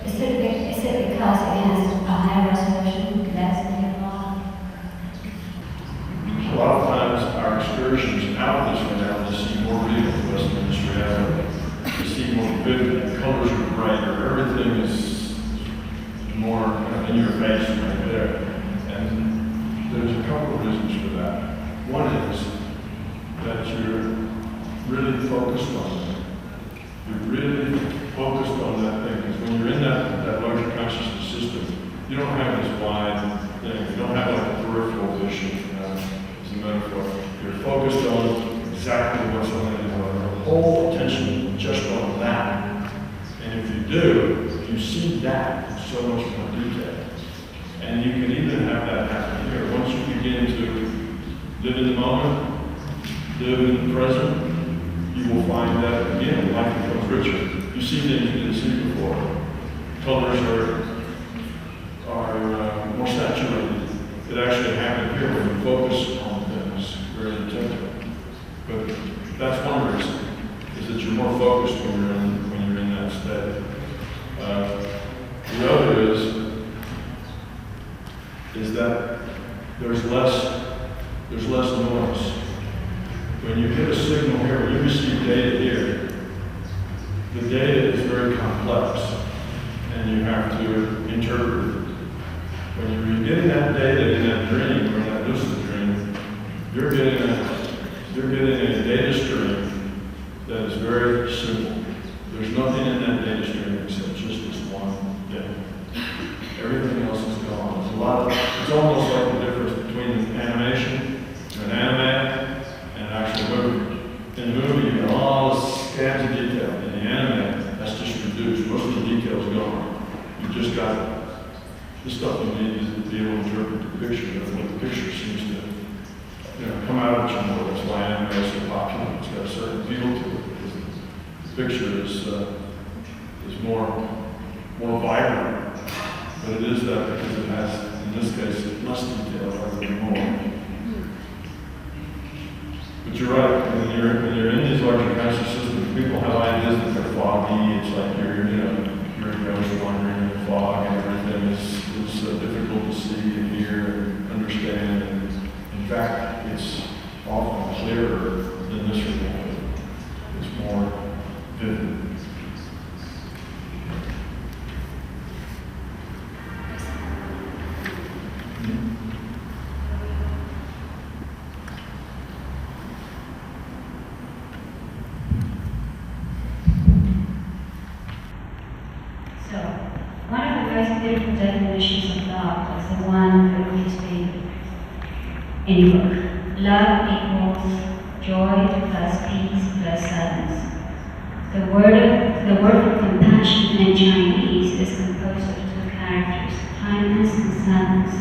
Is it because it has a high resolution capacity of law? A lot of times our excursions out this way now, to see more real Westminster Avenue, to see more vivid, colors are brighter, everything is more kind of in your face right there. And there's a couple of reasons for that. One is that you're really focused on it. You're really focused on that thing, because when you're in that larger consciousness system, you don't have this wide thing. You don't have like a peripheral vision, as a metaphor. You're focused on exactly what's on it. Your whole attention just on that. And if you do, you see that in so much more detail. And you can even have that happen here. Once you begin to live in the moment, live in the present, you will find that again, life becomes richer. You see things you didn't see before. Colors are more saturated. It actually happens here when you focus on things very intently. But that's one reason, is that you're more focused when you're in that state. The other is that there's less noise. When you get a signal here, when you receive data here, the data is very complex, and you have to interpret it. When you're getting that data in that dream, or that lucid dream, you're getting a data stream that is very simple. There's nothing in that data stream except just this one thing. Everything else is gone. It's almost like the difference between animation and an anime and an actual movie. In the movie, you got all this scans of detail. In the anime, that's just reduced. Most of the detail's gone. You just got the stuff you need to be able to interpret the picture. That's what the picture seems to, come out at you more. That's why anime is so popular. It's got a certain feel to it. The picture is more vibrant. But it is that because it has, in this case, less detail rather than more. But you're right, when you're in these larger conscious systems, people have ideas that they're foggy. It's like you're a ghost wandering in the fog, and everything is difficult to see and hear and understand. And in fact, it's often clearer than this reality. It's more vivid. Beautiful definitions of love is the one that we speak in your book. Love equals joy plus peace plus sadness. The word of compassion in Chinese is composed of two characters, kindness and sadness.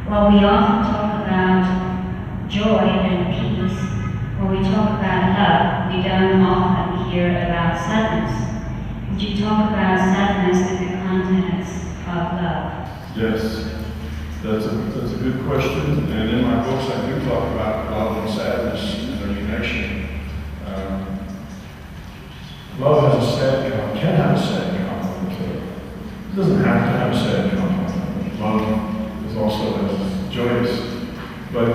While we often talk about joy and peace, when we talk about love, we don't often hear about sadness. Would you talk about sadness in the context of love? Yes, that's a good question. And in my books, I do talk about love and sadness and their connection. Love has a sad component, can have a sad component to it. It doesn't have to have a sad component. Love is also joyous. But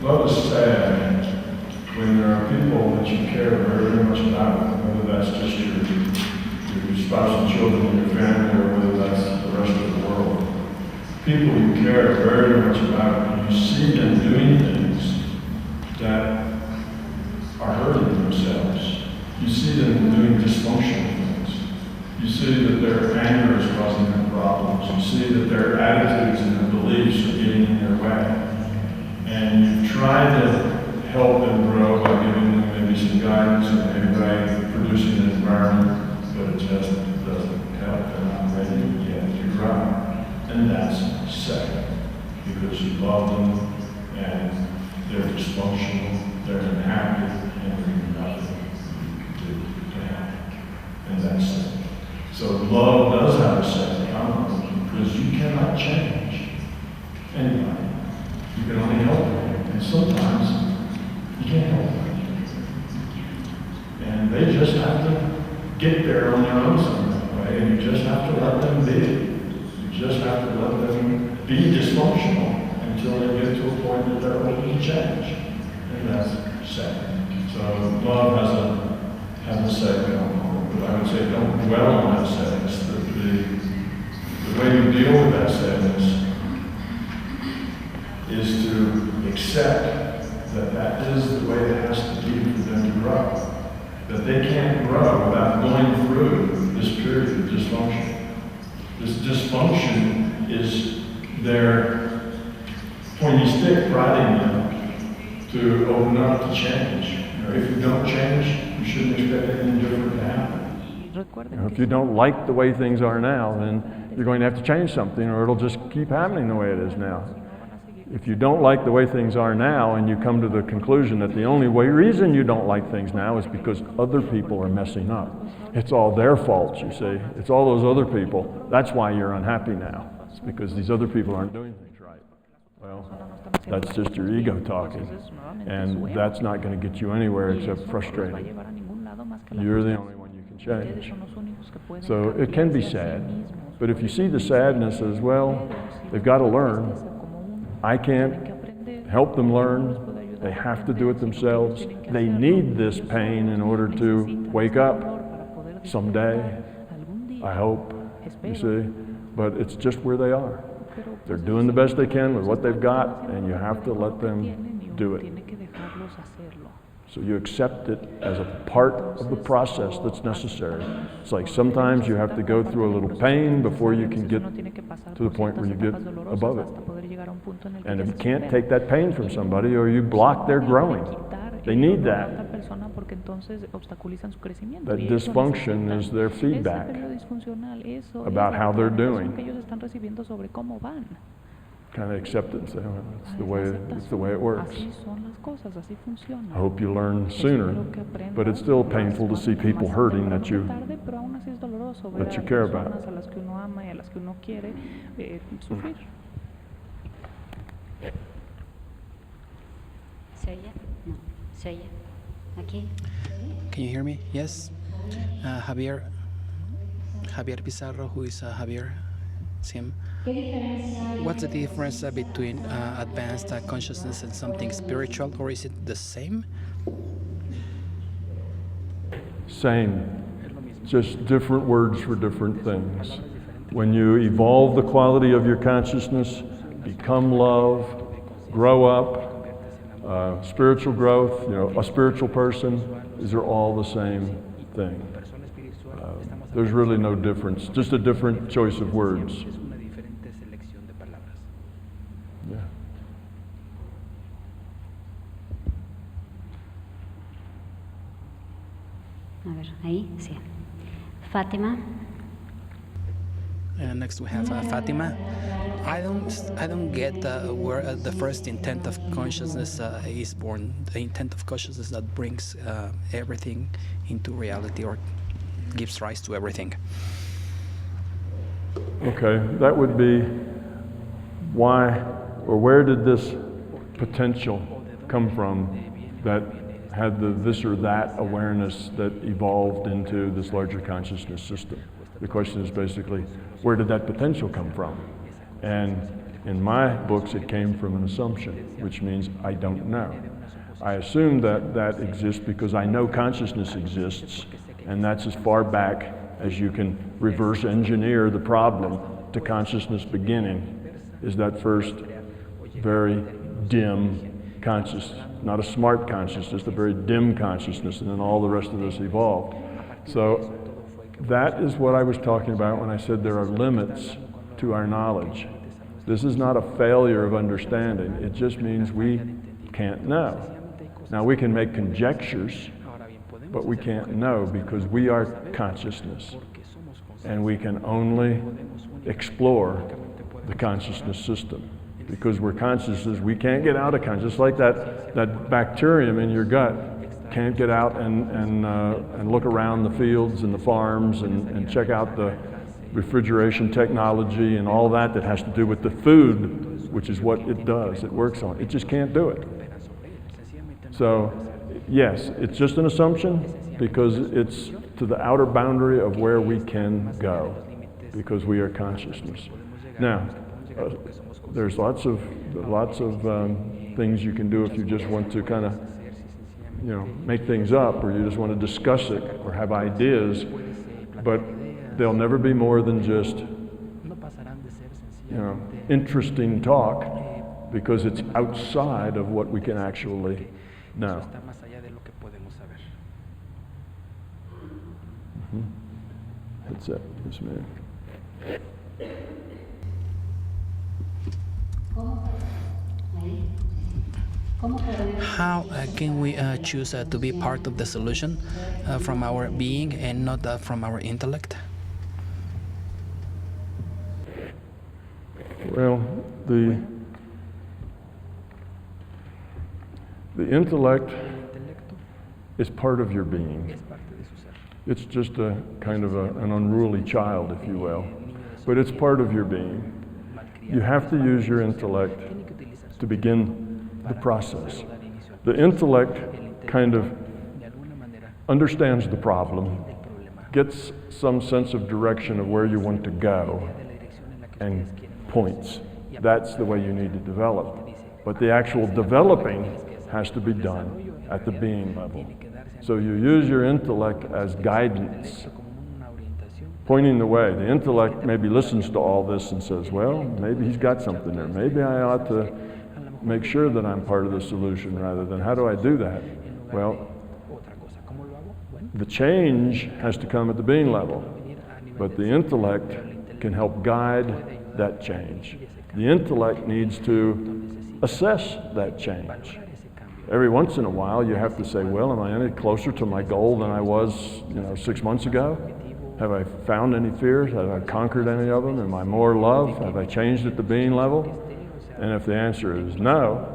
love is sad when there are people that you care very much about, whether that's just your spouse and children and your family, or whether that's the rest of the world. People you care very much about, and you see them doing things that are hurting themselves. You see them doing dysfunctional things. You see that their anger is causing them problems. You see that their attitudes and their beliefs are getting in their way. And you try to help them grow by giving them maybe some guidance, or maybe by producing an environment, but it just doesn't help. They're not ready yet to grow. And that's sad, because you love them, and they're dysfunctional, they're unhappy, and there's nothing you can do to help. And that's sad. So love does have a sad component, because you cannot change anybody. You can only help them. And sometimes you can't help them. And they just have to get there on their own some way. and you just have to let them be. You just have to let them be dysfunctional until they get to a point that they're open to change. And that's sad. So love has a sad component, but I would say don't dwell on that sadness. The way you deal with that sadness is to accept that that is the way it has to be for them to grow. That they can't grow without going through this period of dysfunction. This dysfunction is their pointy stick prodding them to open up to change. If you don't change, you shouldn't expect anything different to happen. If you don't like the way things are now, then you're going to have to change something, or it'll just keep happening the way it is now. If you don't like the way things are now, and you come to the conclusion that the only reason you don't like things now is because other people are messing up. It's all their fault, you see. It's all those other people. That's why you're unhappy now. It's because these other people aren't doing things right. Well, that's just your ego talking. And that's not going to get you anywhere except frustrated. You're the only one you can change. So it can be sad. But if you see the sadness as, well, they've got to learn. I can't help them learn. They have to do it themselves. They need this pain in order to wake up someday, I hope, you see. But it's just where they are. They're doing the best they can with what they've got, and you have to let them do it. So you accept it as a part of the process that's necessary. It's like sometimes you have to go through a little pain before you can get to the point where you get above it. And if you can't take that pain from somebody, or you block their growing, they need that. That dysfunction is their feedback about how they're doing. Kind of accept it and say, oh, it's the way it works. I hope you learn sooner, but it's still painful to see people hurting that you care about. Can you hear me? Yes. Javier Pizarro, who is Javier, it's him. What's the difference between advanced consciousness and something spiritual, or is it the same? Same, just different words for different things. When you evolve the quality of your consciousness, become love, grow up, spiritual growth, a spiritual person, these are all the same thing. There's really no difference, just a different choice of words. Yeah. A ver, ahí, sí. Fátima. Next we have Fatima. I don't get where the first intent of consciousness is born. The intent of consciousness that brings everything into reality, or gives rise to everything. Okay, that would be why, or where did this potential come from that had the this or that awareness that evolved into this larger consciousness system? The question is basically, where did that potential come from? And in my books, it came from an assumption, which means I don't know. I assume that that exists because I know consciousness exists, and that's as far back as you can reverse engineer the problem to consciousness beginning, is that first very dim consciousness, not a smart consciousness, a very dim consciousness, and then all the rest of this evolved. So that is what I was talking about when I said there are limits to our knowledge. This is not a failure of understanding. It just means we can't know. Now we can make conjectures, but we can't know because we are consciousness. And we can only explore the consciousness system. Because we're consciousness, we can't get out of consciousness. Like that bacterium in your gut can't get out and look around the fields and the farms and check out the refrigeration technology and all that has to do with the food, which is what it does, it works on. It just can't do it. So Yes, it's just an assumption because it's to the outer boundary of where we can go because we are consciousness. Now, there's lots of things you can do if you just want to kind of, make things up, or you just want to discuss it or have ideas, but they'll never be more than just, interesting talk because it's outside of what we can actually know. That's it. Yes, ma'am. How can we choose to be part of the solution from our being and not from our intellect? Well, the intellect is part of your being. It's just a kind of an unruly child, if you will, but it's part of your being. You have to use your intellect to begin the process. The intellect kind of understands the problem, gets some sense of direction of where you want to go, and points. That's the way you need to develop. But the actual developing has to be done at the being level. So you use your intellect as guidance, pointing the way. The intellect maybe listens to all this and says, well, maybe he's got something there. Maybe I ought to make sure that I'm part of the solution rather than how do I do that? Well, the change has to come at the being level, but the intellect can help guide that change. The intellect needs to assess that change. Every once in a while you have to say, well, am I any closer to my goal than I was 6 months ago? Have I found any fears? Have I conquered any of them? Am I more love? Have I changed at the being level? And if the answer is no,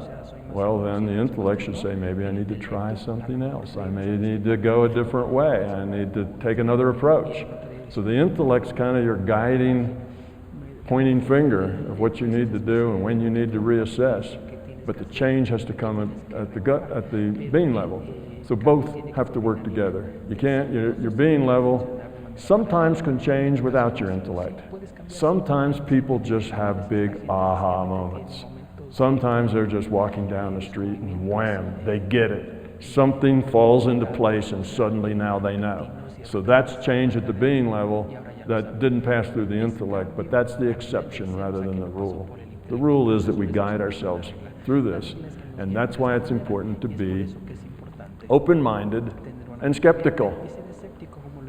well, then the intellect should say, maybe I need to try something else. I may need to go a different way. I need to take another approach. So the intellect's kind of your guiding, pointing finger of what you need to do and when you need to reassess. But the change has to come at the being level. So both have to work together. You can't, your being level sometimes can change without your intellect. Sometimes people just have big aha moments. Sometimes they're just walking down the street and wham, they get it. Something falls into place and suddenly now they know. So that's change at the being level that didn't pass through the intellect, but that's the exception rather than the rule. The rule is that we guide ourselves through this, and that's why it's important to be open-minded and skeptical,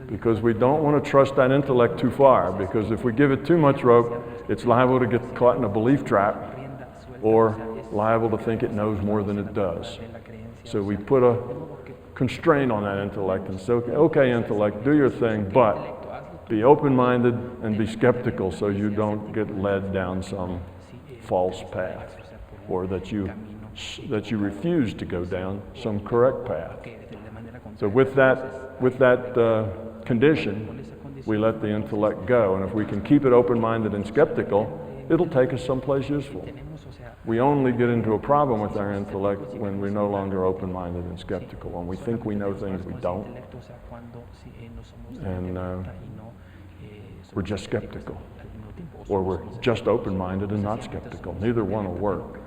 because we don't want to trust that intellect too far, because if we give it too much rope, it's liable to get caught in a belief trap or liable to think it knows more than it does. So we put a constraint on that intellect and say, okay, intellect, do your thing, but be open-minded and be skeptical so you don't get led down some false path, or that you refuse to go down some correct path. So with that condition, we let the intellect go, and if we can keep it open-minded and skeptical, it'll take us someplace useful. We only get into a problem with our intellect when we're no longer open-minded and skeptical, when we think we know things we don't, and we're just skeptical, or we're just open-minded and not skeptical. Neither one will work.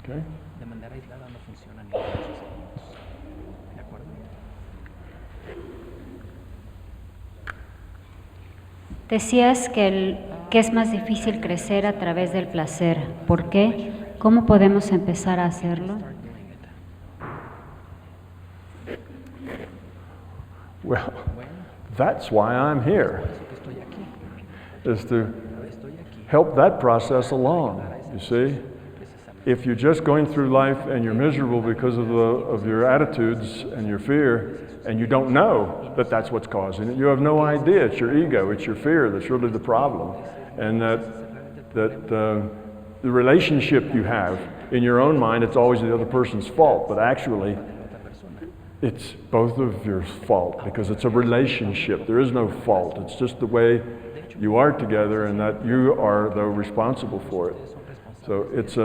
Okay? Decías que es más difícil crecer a través del placer. ¿Por qué? ¿Cómo podemos empezar a hacerlo? Well, that's why I'm here, is to help that process along, you see. If you're just going through life and you're miserable because of your attitudes and your fear, and you don't know that that's what's causing it, you have no idea. It's your ego, it's your fear that's really the problem. And that the relationship you have in your own mind, it's always the other person's fault, but actually it's both of your fault, because it's a relationship. There is no fault. It's just the way you are together, and that you are, though, responsible for it. So it's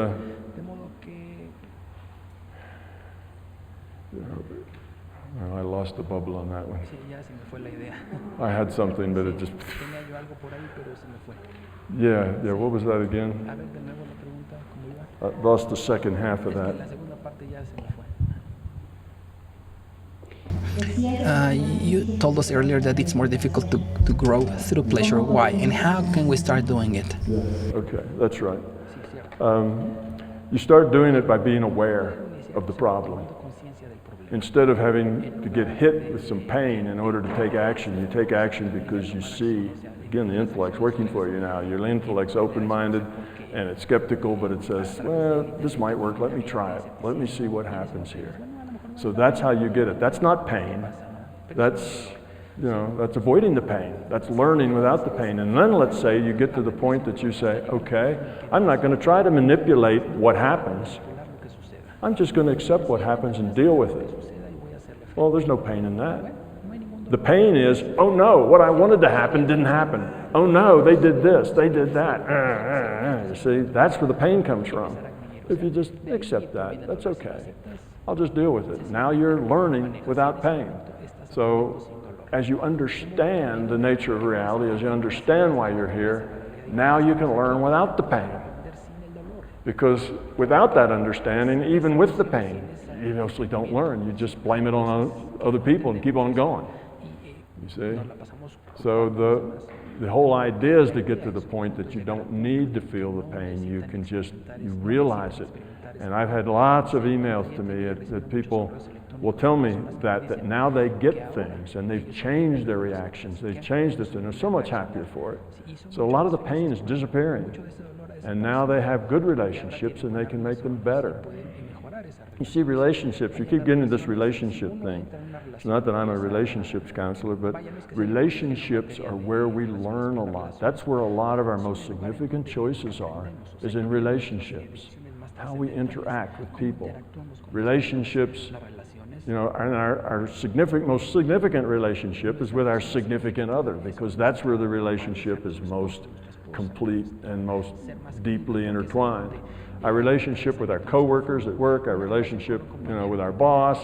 I lost the bubble on that one. Sí, ya se me fue la idea. I had something, but it just. Tenía yo algo por ahí, pero se me fue. Yeah, what was that again? A ver, de nuevo la pregunta, ¿cómo iba? I lost the second half of Es que that. la segunda parte ya se me fue. You told us earlier that it's more difficult to grow through pleasure. Why? And how can we start doing it? Okay, that's right. You start doing it by being aware of the problem. Instead of having to get hit with some pain in order to take action, you take action because you see, again, the intellect's working for you now. Your intellect's open-minded and it's skeptical, but it says, well, this might work, let me try it. Let me see what happens here. So that's how you get it. That's not pain. That's, that's avoiding the pain. That's learning without the pain. And then let's say you get to the point that you say, okay, I'm not going to try to manipulate what happens. I'm just going to accept what happens and deal with it. Well, there's no pain in that. The pain is, oh no, what I wanted to happen didn't happen. Oh no, they did this, they did that. You see, that's where the pain comes from. If you just accept that, that's okay. I'll just deal with it. Now you're learning without pain. So as you understand the nature of reality, as you understand why you're here, now you can learn without the pain. Because without that understanding, even with the pain, you mostly don't learn. You just blame it on other people and keep on going. You see? So the whole idea is to get to the point that you don't need to feel the pain. You can just, you realize it. And I've had lots of emails to me that people will tell me that now they get things and they've changed their reactions. They've changed this and they're so much happier for it. So a lot of the pain is disappearing. And now they have good relationships and they can make them better. You see, relationships, you keep getting into this relationship thing. It's not that I'm a relationships counselor, but relationships are where we learn a lot. That's where a lot of our most significant choices are, is in relationships. How we interact with people. Relationships, and our most significant relationship is with our significant other, because that's where the relationship is most complete and most deeply intertwined. Our relationship with our coworkers at work, our relationship, with our boss,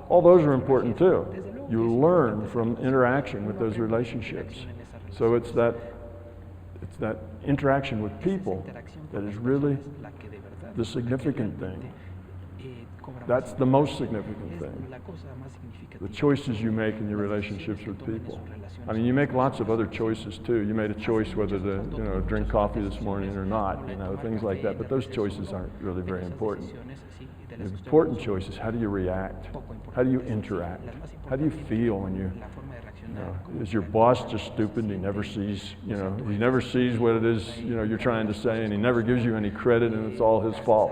all those are important too. You learn from interaction with those relationships. So it's that interaction with people that is really the significant thing. That's the most significant thing. The choices you make in your relationships with people. I mean, you make lots of other choices too. You made a choice whether to, drink coffee this morning or not, things like that. But those choices aren't really very important. The important choice is, how do you react? How do you interact? How do you feel when you, is your boss just stupid and he never sees, he never sees what it is, you're trying to say, and he never gives you any credit and it's all his fault.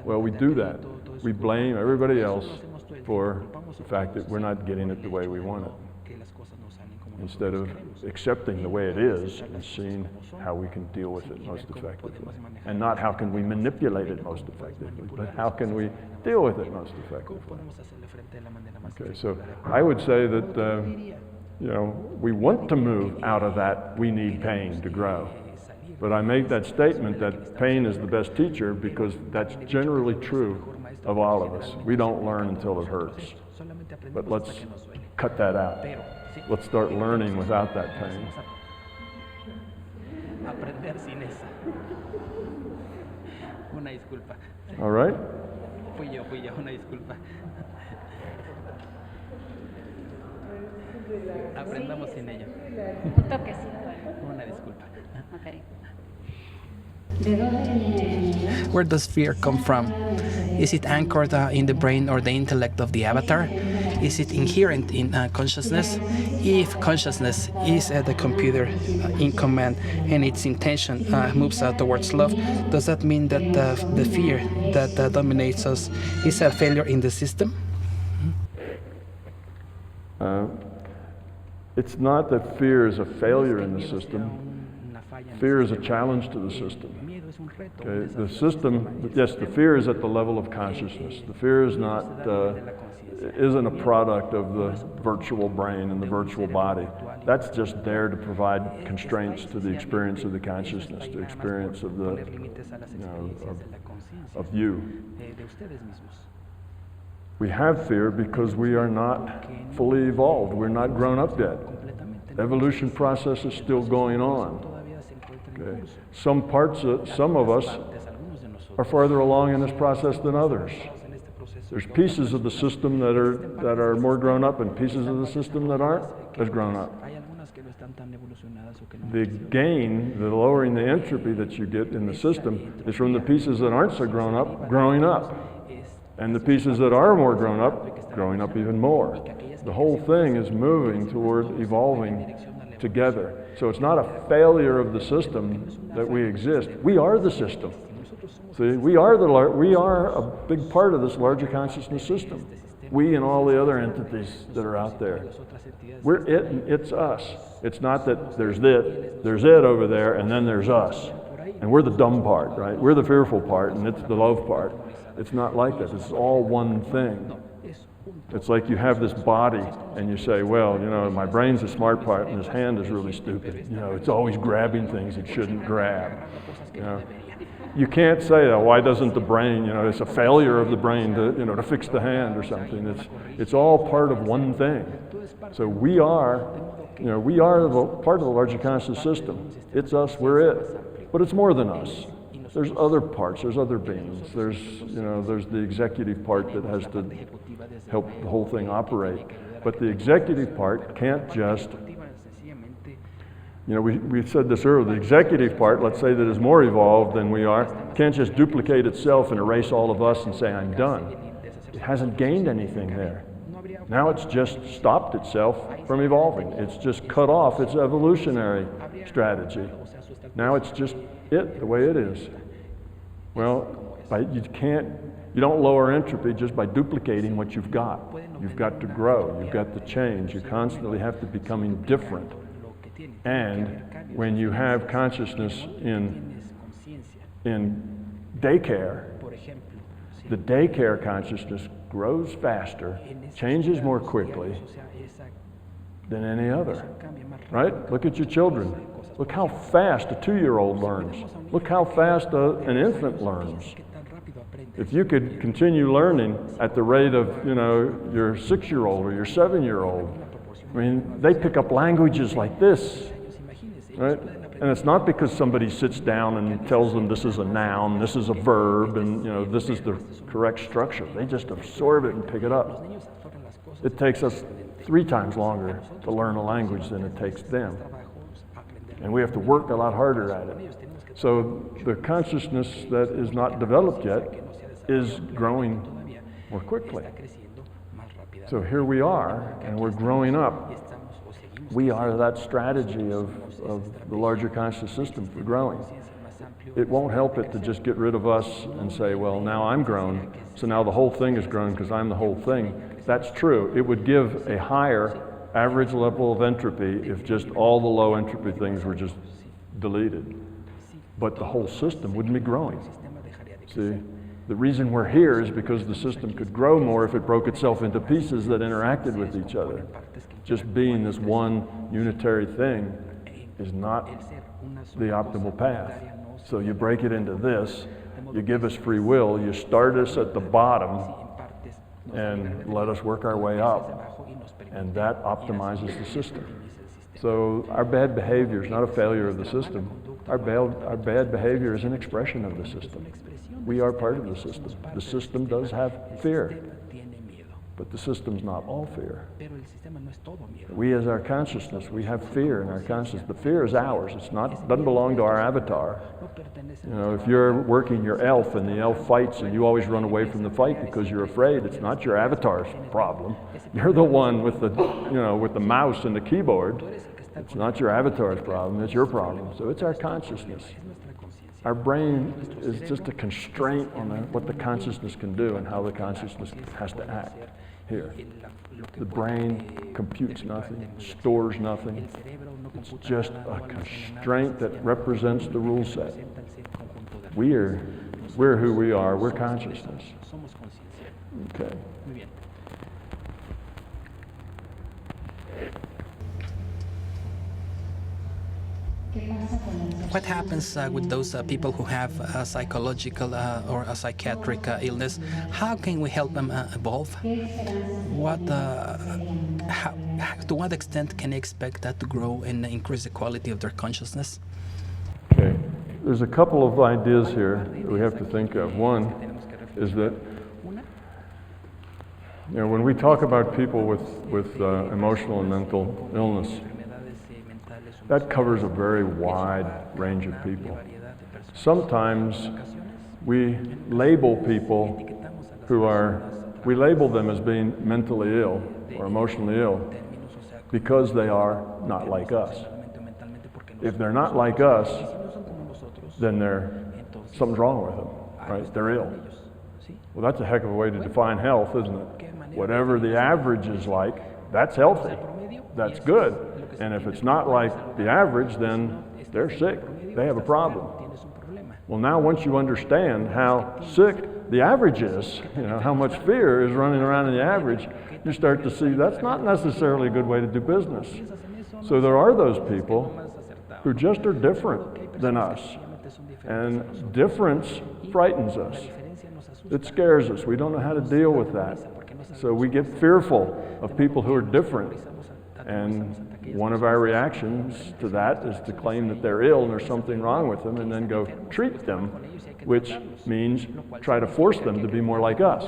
Well, we do that. We blame everybody else for the fact that we're not getting it the way we want it, instead of accepting the way it is and seeing how we can deal with it most effectively. And not how can we manipulate it most effectively, but how can we deal with it most effectively. Okay, so I would say that, we want to move out of that we need pain to grow. But I make that statement that pain is the best teacher because that's generally true of all of us. We don't learn until it hurts. But let's cut that out. Let's start learning without that pain. All right? Fui yo, una disculpa. Aprendamos sin ello. Un toquecito. Una disculpa. Okay. Where does fear come from? Is it anchored in the brain or the intellect of the avatar? Is it inherent in consciousness? If consciousness is the computer in command and its intention moves towards love, does that mean that the fear that dominates us is a failure in the system? It's not that fear is a failure in the system. Fear is a challenge to the system. Okay, the system, yes, the fear is at the level of consciousness. The fear is not, isn't a product of the virtual brain and the virtual body. That's just there to provide constraints to the experience of the consciousness, to experience of the, of you. We have fear because we are not fully evolved. We're not grown up yet. Evolution process is still going on. Okay. Some of us are farther along in this process than others. There's pieces of the system that are more grown up and pieces of the system that aren't as grown up. The gain, the lowering the entropy that you get in the system is from the pieces that aren't so grown up, growing up. And the pieces that are more grown up, growing up even more. The whole thing is moving toward evolving together. So it's not a failure of the system that we exist. We are the system. See, we are a big part of this larger consciousness system. We and all the other entities that are out there. We're it and it's us. It's not that there's it over there, and then there's us. And we're the dumb part, right? We're the fearful part, and it's the love part. It's not like that. It's all one thing. It's like you have this body, and you say, well, you know, my brain's the smart part, and this hand is really stupid. You know, it's always grabbing things it shouldn't grab. You know, you can't say, oh, why doesn't the brain, you know, it's a failure of the brain to, you know, to fix the hand or something. It's all part of one thing. So we are part of the larger conscious system. It's us, we're it. But it's more than us. There's other parts, there's other beings. There's the executive part that has to help the whole thing operate. But the executive part can't just, we said this earlier, the executive part, let's say that is more evolved than we are, can't just duplicate itself and erase all of us and say, I'm done. It hasn't gained anything there. Now it's just stopped itself from evolving. It's just cut off its evolutionary strategy. Now it's just it, the way it is. Well, you don't lower entropy just by duplicating what you've got. You've got to grow, you've got to change, you constantly have to becoming different. And when you have consciousness in daycare, the daycare consciousness grows faster, changes more quickly than any other, right? Look at your children. Look how fast a 2-year-old learns. Look how fast an infant learns. If you could continue learning at the rate of, your 6-year-old or your 7-year-old, I mean, they pick up languages like this, right? And it's not because somebody sits down and tells them this is a noun, this is a verb, and this is the correct structure. They just absorb it and pick it up. It takes us 3 times longer to learn a language than it takes them. And we have to work a lot harder at it. So the consciousness that is not developed yet is growing more quickly. So here we are, and we're growing up. We are that strategy of the larger conscious system for growing. It won't help it to just get rid of us and say, well, now I'm grown, so now the whole thing is grown because I'm the whole thing. That's true. It would give a higher average level of entropy if just all the low entropy things were just deleted. But the whole system wouldn't be growing. See, the reason we're here is because the system could grow more if it broke itself into pieces that interacted with each other. Just being this one unitary thing is not the optimal path. So you break it into this, you give us free will, you start us at the bottom and let us work our way up, and that optimizes the system. So our bad behavior is not a failure of the system. Our bad behavior is an expression of the system. We are part of the system. The system does have fear, but the system's not all fear. We as our consciousness, we have fear in our consciousness. The fear is ours. Doesn't belong to our avatar. If you're working your elf and the elf fights and you always run away from the fight because you're afraid, it's not your avatar's problem. You're the one with the mouse and the keyboard. It's not your avatar's problem, it's your problem. So it's our consciousness. Our brain is just a constraint on what the consciousness can do and how the consciousness has to act here. The brain computes nothing, stores nothing. It's just a constraint that represents the rule set. We're who we are, we're consciousness. Okay. What happens with those people who have a psychological or a psychiatric illness? How can we help them evolve? To what extent can they expect that to grow and increase the quality of their consciousness? Okay, there's a couple of ideas here that we have to think of. One is that, when we talk about people with emotional and mental illness, that covers a very wide range of people. Sometimes we label people we label them as being mentally ill or emotionally ill because they are not like us. If they're not like us, then something's wrong with them, right? They're ill. Well, that's a heck of a way to define health, isn't it? Whatever the average is like, that's healthy. That's good. And if it's not like the average, then they're sick. They have a problem. Well, now once you understand how sick the average is, how much fear is running around in the average, you start to see that's not necessarily a good way to do business. So there are those people who just are different than us. And difference frightens us. It scares us. We don't know how to deal with that. So we get fearful of people who are different. And one of our reactions to that is to claim that they're ill and there's something wrong with them and then go treat them, which means try to force them to be more like us.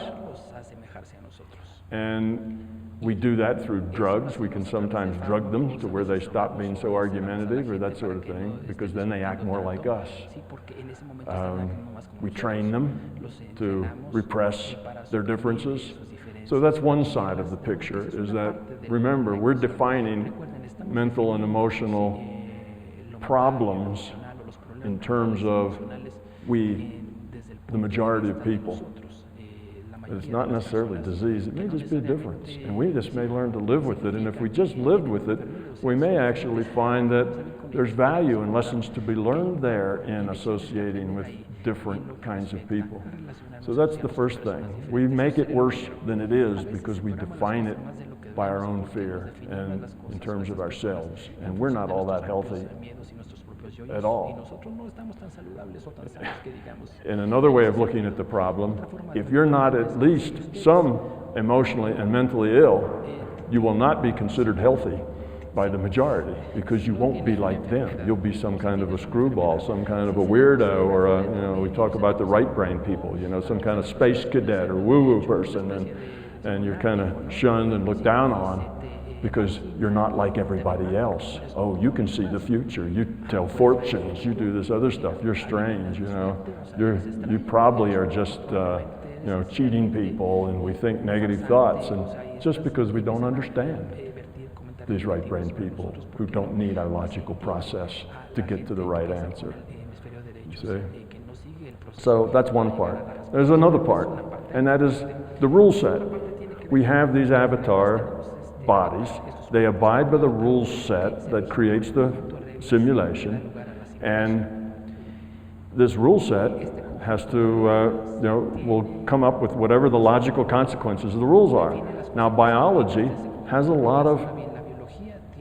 And we do that through drugs. We can sometimes drug them to where they stop being so argumentative or that sort of thing, because then they act more like us. We train them to repress their differences. So that's one side of the picture, is that, remember, we're defining mental and emotional problems in terms of the majority of people. It's not necessarily disease, it may just be a difference. And we just may learn to live with it. And if we just lived with it, we may actually find that there's value and lessons to be learned there in associating with different kinds of people. So that's the first thing. We make it worse than it is because we define it by our own fear and in terms of ourselves. And we're not all that healthy at all. In another way of looking at the problem, if you're not at least some emotionally and mentally ill, you will not be considered healthy by the majority, because you won't be like them. You'll be some kind of a screwball, some kind of a weirdo, or we talk about the right brain people, some kind of space cadet or woo-woo person, and you're kind of shunned and looked down on because you're not like everybody else. Oh, you can see the future. You tell fortunes. You do this other stuff. You're strange. You probably are just cheating people, and we think negative thoughts, and just because we don't understand these right brain people who don't need our logical process to get to the right answer. You see? So that's one part. There's another part, and that is the rule set. We have these avatar bodies. They abide by the rule set that creates the simulation, and this rule set has to, will come up with whatever the logical consequences of the rules are. Now, biology has a lot of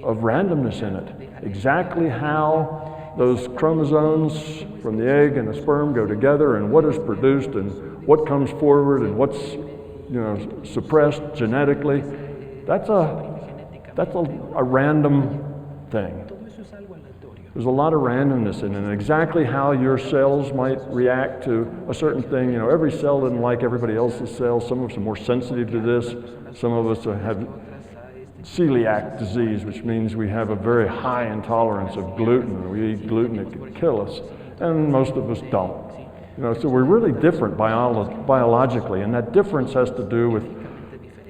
randomness in it. Exactly how those chromosomes from the egg and the sperm go together, and what is produced, and what comes forward, and what's suppressed genetically, that's a random thing. There's a lot of randomness in it, and exactly how your cells might react to a certain thing. Every cell doesn't like everybody else's cells. Some of us are more sensitive to this. Some of us have celiac disease, which means we have a very high intolerance of gluten. We eat gluten, it can kill us, and most of us don't. So we're really different biologically, and that difference has to do with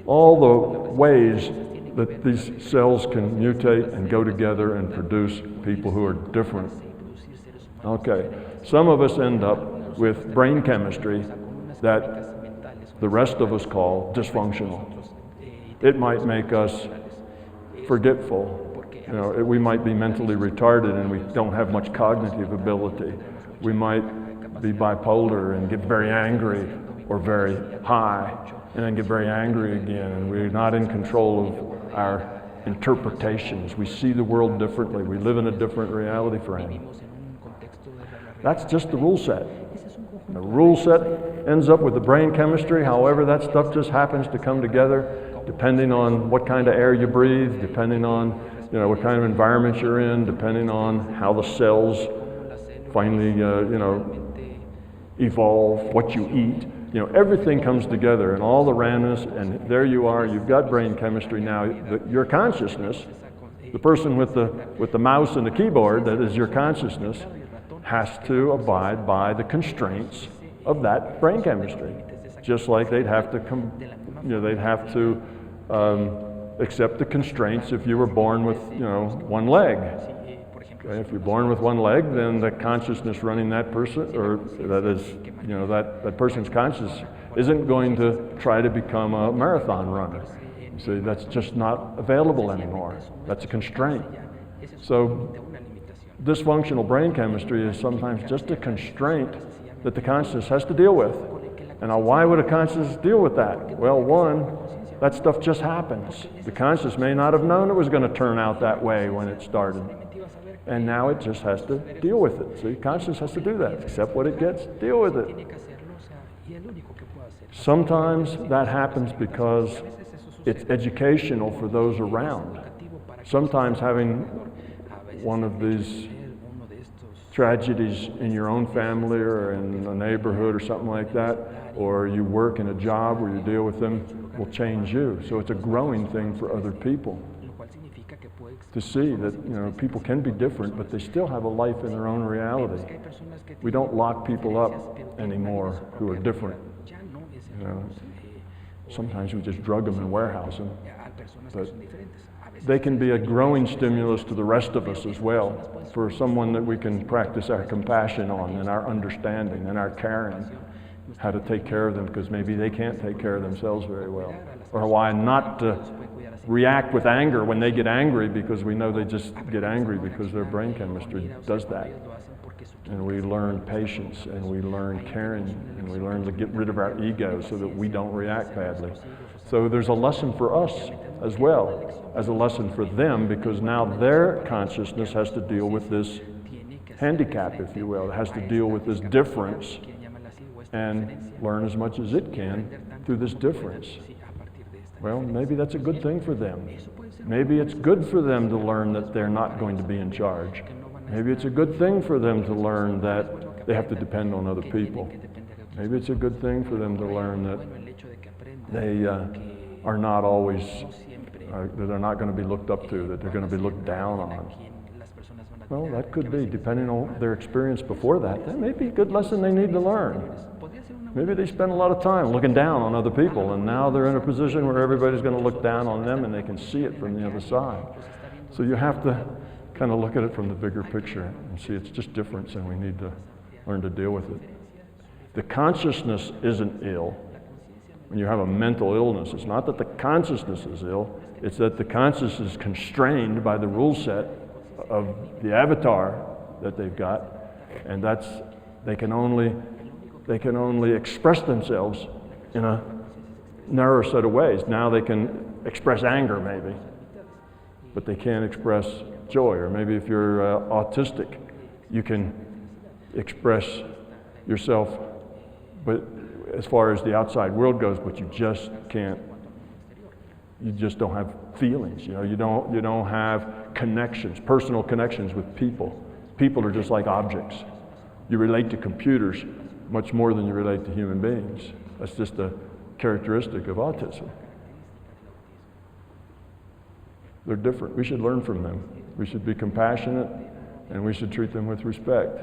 all the ways that these cells can mutate and go together and produce people who are different. Okay, some of us end up with brain chemistry that the rest of us call dysfunctional. It might make us forgetful. We might be mentally retarded and we don't have much cognitive ability. We might be bipolar and get very angry or very high and then get very angry again, and we're not in control of our interpretations. We see the world differently. We live in a different reality frame. That's just the rule set. The rule set ends up with the brain chemistry. However, that stuff just happens to come together depending on what kind of air you breathe, depending on what kind of environment you're in, depending on how the cells finally evolve, what you eat. Everything comes together and all the randomness, and there you are, you've got brain chemistry now. Your consciousness, the person with the mouse and the keyboard, that is your consciousness, has to abide by the constraints of that brain chemistry. Just like they'd have to accept the constraints if you were born with one leg. Okay? If you're born with one leg, then the consciousness running that person, or that person's conscious, isn't going to try to become a marathon runner. You see, that's just not available anymore. That's a constraint. So dysfunctional brain chemistry is sometimes just a constraint that the consciousness has to deal with. And now, why would a consciousness deal with that? Well, one, that stuff just happens. The conscious may not have known it was going to turn out that way when it started. And now it just has to deal with it. See, conscious has to do that. Accept what it gets, deal with it. Sometimes that happens because it's educational for those around. Sometimes having one of these tragedies in your own family or in a neighborhood or something like that, or you work in a job where you deal with them, will change you. So it's a growing thing for other people to see that people can be different, but they still have a life in their own reality. We don't lock people up anymore who are different. Sometimes we just drug them and warehouse them, but they can be a growing stimulus to the rest of us as well, for someone that we can practice our compassion on and our understanding and our caring, how to take care of them because maybe they can't take care of themselves very well, or why not to react with anger when they get angry, because we know they just get angry because their brain chemistry does that. And we learn patience, and we learn caring, and we learn to get rid of our ego so that we don't react badly. So there's a lesson for us as well as a lesson for them, because now their consciousness has to deal with this handicap, if you will. It has to deal with this difference and learn as much as it can through this difference. Well, maybe that's a good thing for them. Maybe it's good for them to learn that they're not going to be in charge. Maybe it's a good thing for them to learn that they have to depend on other people. Maybe it's a good thing for them to learn that they are not always, that they're not going to be looked up to, that they're going to be looked down on. Well, that could be, depending on their experience before that. That may be a good lesson they need to learn. Maybe they spend a lot of time looking down on other people, and now they're in a position where everybody's going to look down on them and they can see it from the other side. So you have to kind of look at it from the bigger picture and see it's just difference, and we need to learn to deal with it. The consciousness isn't ill. When you have a mental illness, it's not that the consciousness is ill, it's that the consciousness is constrained by the rule set of the avatar that they've got, and that's, they can only express themselves in a narrow set of ways. Now they can express anger maybe, but they can't express joy. Or maybe if you're autistic, you can express yourself, but as far as the outside world goes, but you just can't, you just don't have feelings, you don't have connections, personal connections with people. People are just like objects. You relate to computers much more than you relate to human beings. That's just a characteristic of autism. They're different. We should learn from them. We should be compassionate, and we should treat them with respect.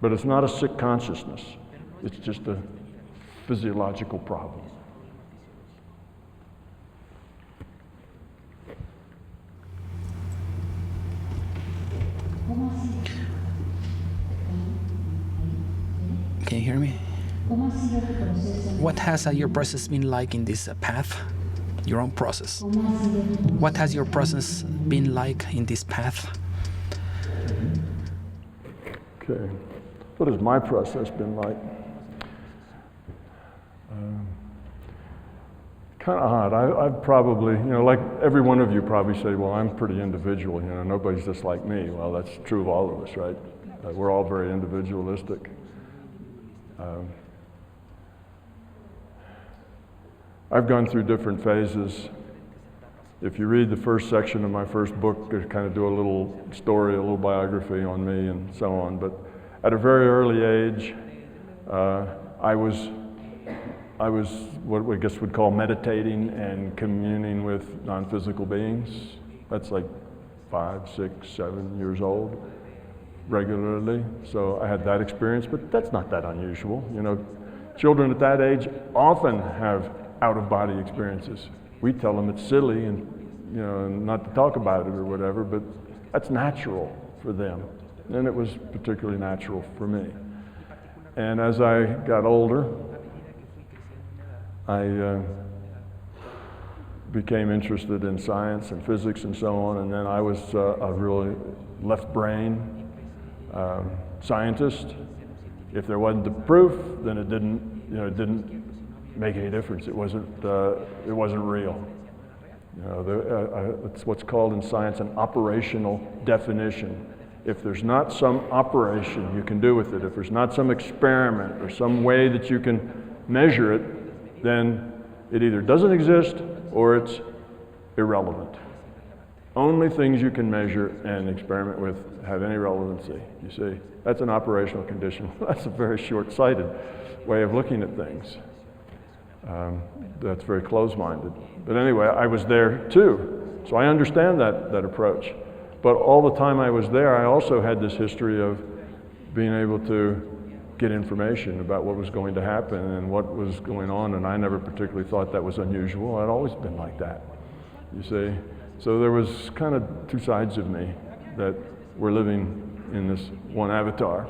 But it's not a sick consciousness. It's just a physiological problem. Can you hear me? What has your process been like in this path? Your own process. What has your process been like in this path? Okay. What has my process been like? kind of odd. I've probably, like every one of you probably say, well, I'm pretty individual, nobody's just like me. Well, that's true of all of us, right? We're all very individualistic. I've gone through different phases. If you read the first section of my first book, I kind of do a little story, a little biography on me and so on. But at a very early age, I was what we guess would call meditating and communing with non-physical beings. That's like 5, 6, 7 years old regularly. So I had that experience, but that's not that unusual. Children at that age often have out-of-body experiences. We tell them it's silly and not to talk about it or whatever, but that's natural for them. And it was particularly natural for me. And as I got older, I became interested in science and physics and so on, and then I was a really left brain scientist. If there wasn't the proof, then it didn't make any difference. It wasn't real. It's what's called in science an operational definition. If there's not some operation you can do with it, if there's not some experiment or some way that you can measure it, then it either doesn't exist or it's irrelevant. Only things you can measure and experiment with have any relevancy, you see. That's an operational condition. That's a very short-sighted way of looking at things. That's very close-minded. But anyway, I was there too, so I understand that approach. But all the time I was there, I also had this history of being able to get information about what was going to happen and what was going on, and I never particularly thought that was unusual. I'd always been like that, you see. So there was kind of two sides of me that were living in this one avatar.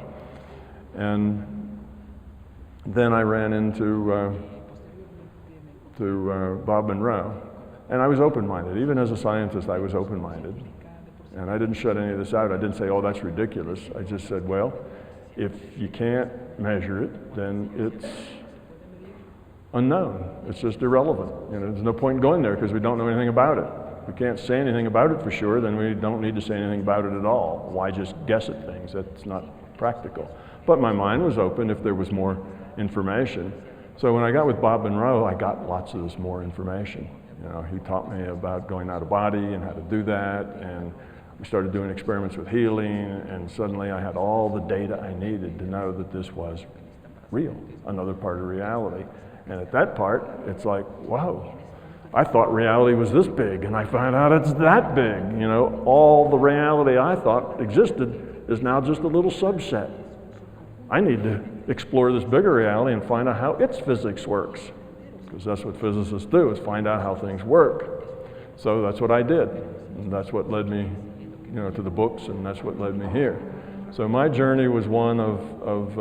And then I ran into Bob Monroe, and I was open-minded. Even as a scientist, I was open-minded. And I didn't shut any of this out. I didn't say, oh, that's ridiculous. I just said, well, if you can't measure it, then it's unknown. It's just irrelevant. There's no point in going there because we don't know anything about it. If we can't say anything about it for sure, then we don't need to say anything about it at all. Why just guess at things? That's not practical. But my mind was open if there was more information. So when I got with Bob Monroe, I got lots of this more information. He taught me about going out of body and how to do that, and we started doing experiments with healing, and suddenly I had all the data I needed to know that this was real, another part of reality. And at that part, it's like, whoa, I thought reality was this big, and I found out it's that big. All the reality I thought existed is now just a little subset. I need to explore this bigger reality and find out how its physics works, because that's what physicists do, is find out how things work. So that's what I did, and that's what led me to the books, and that's what led me here. So my journey was one of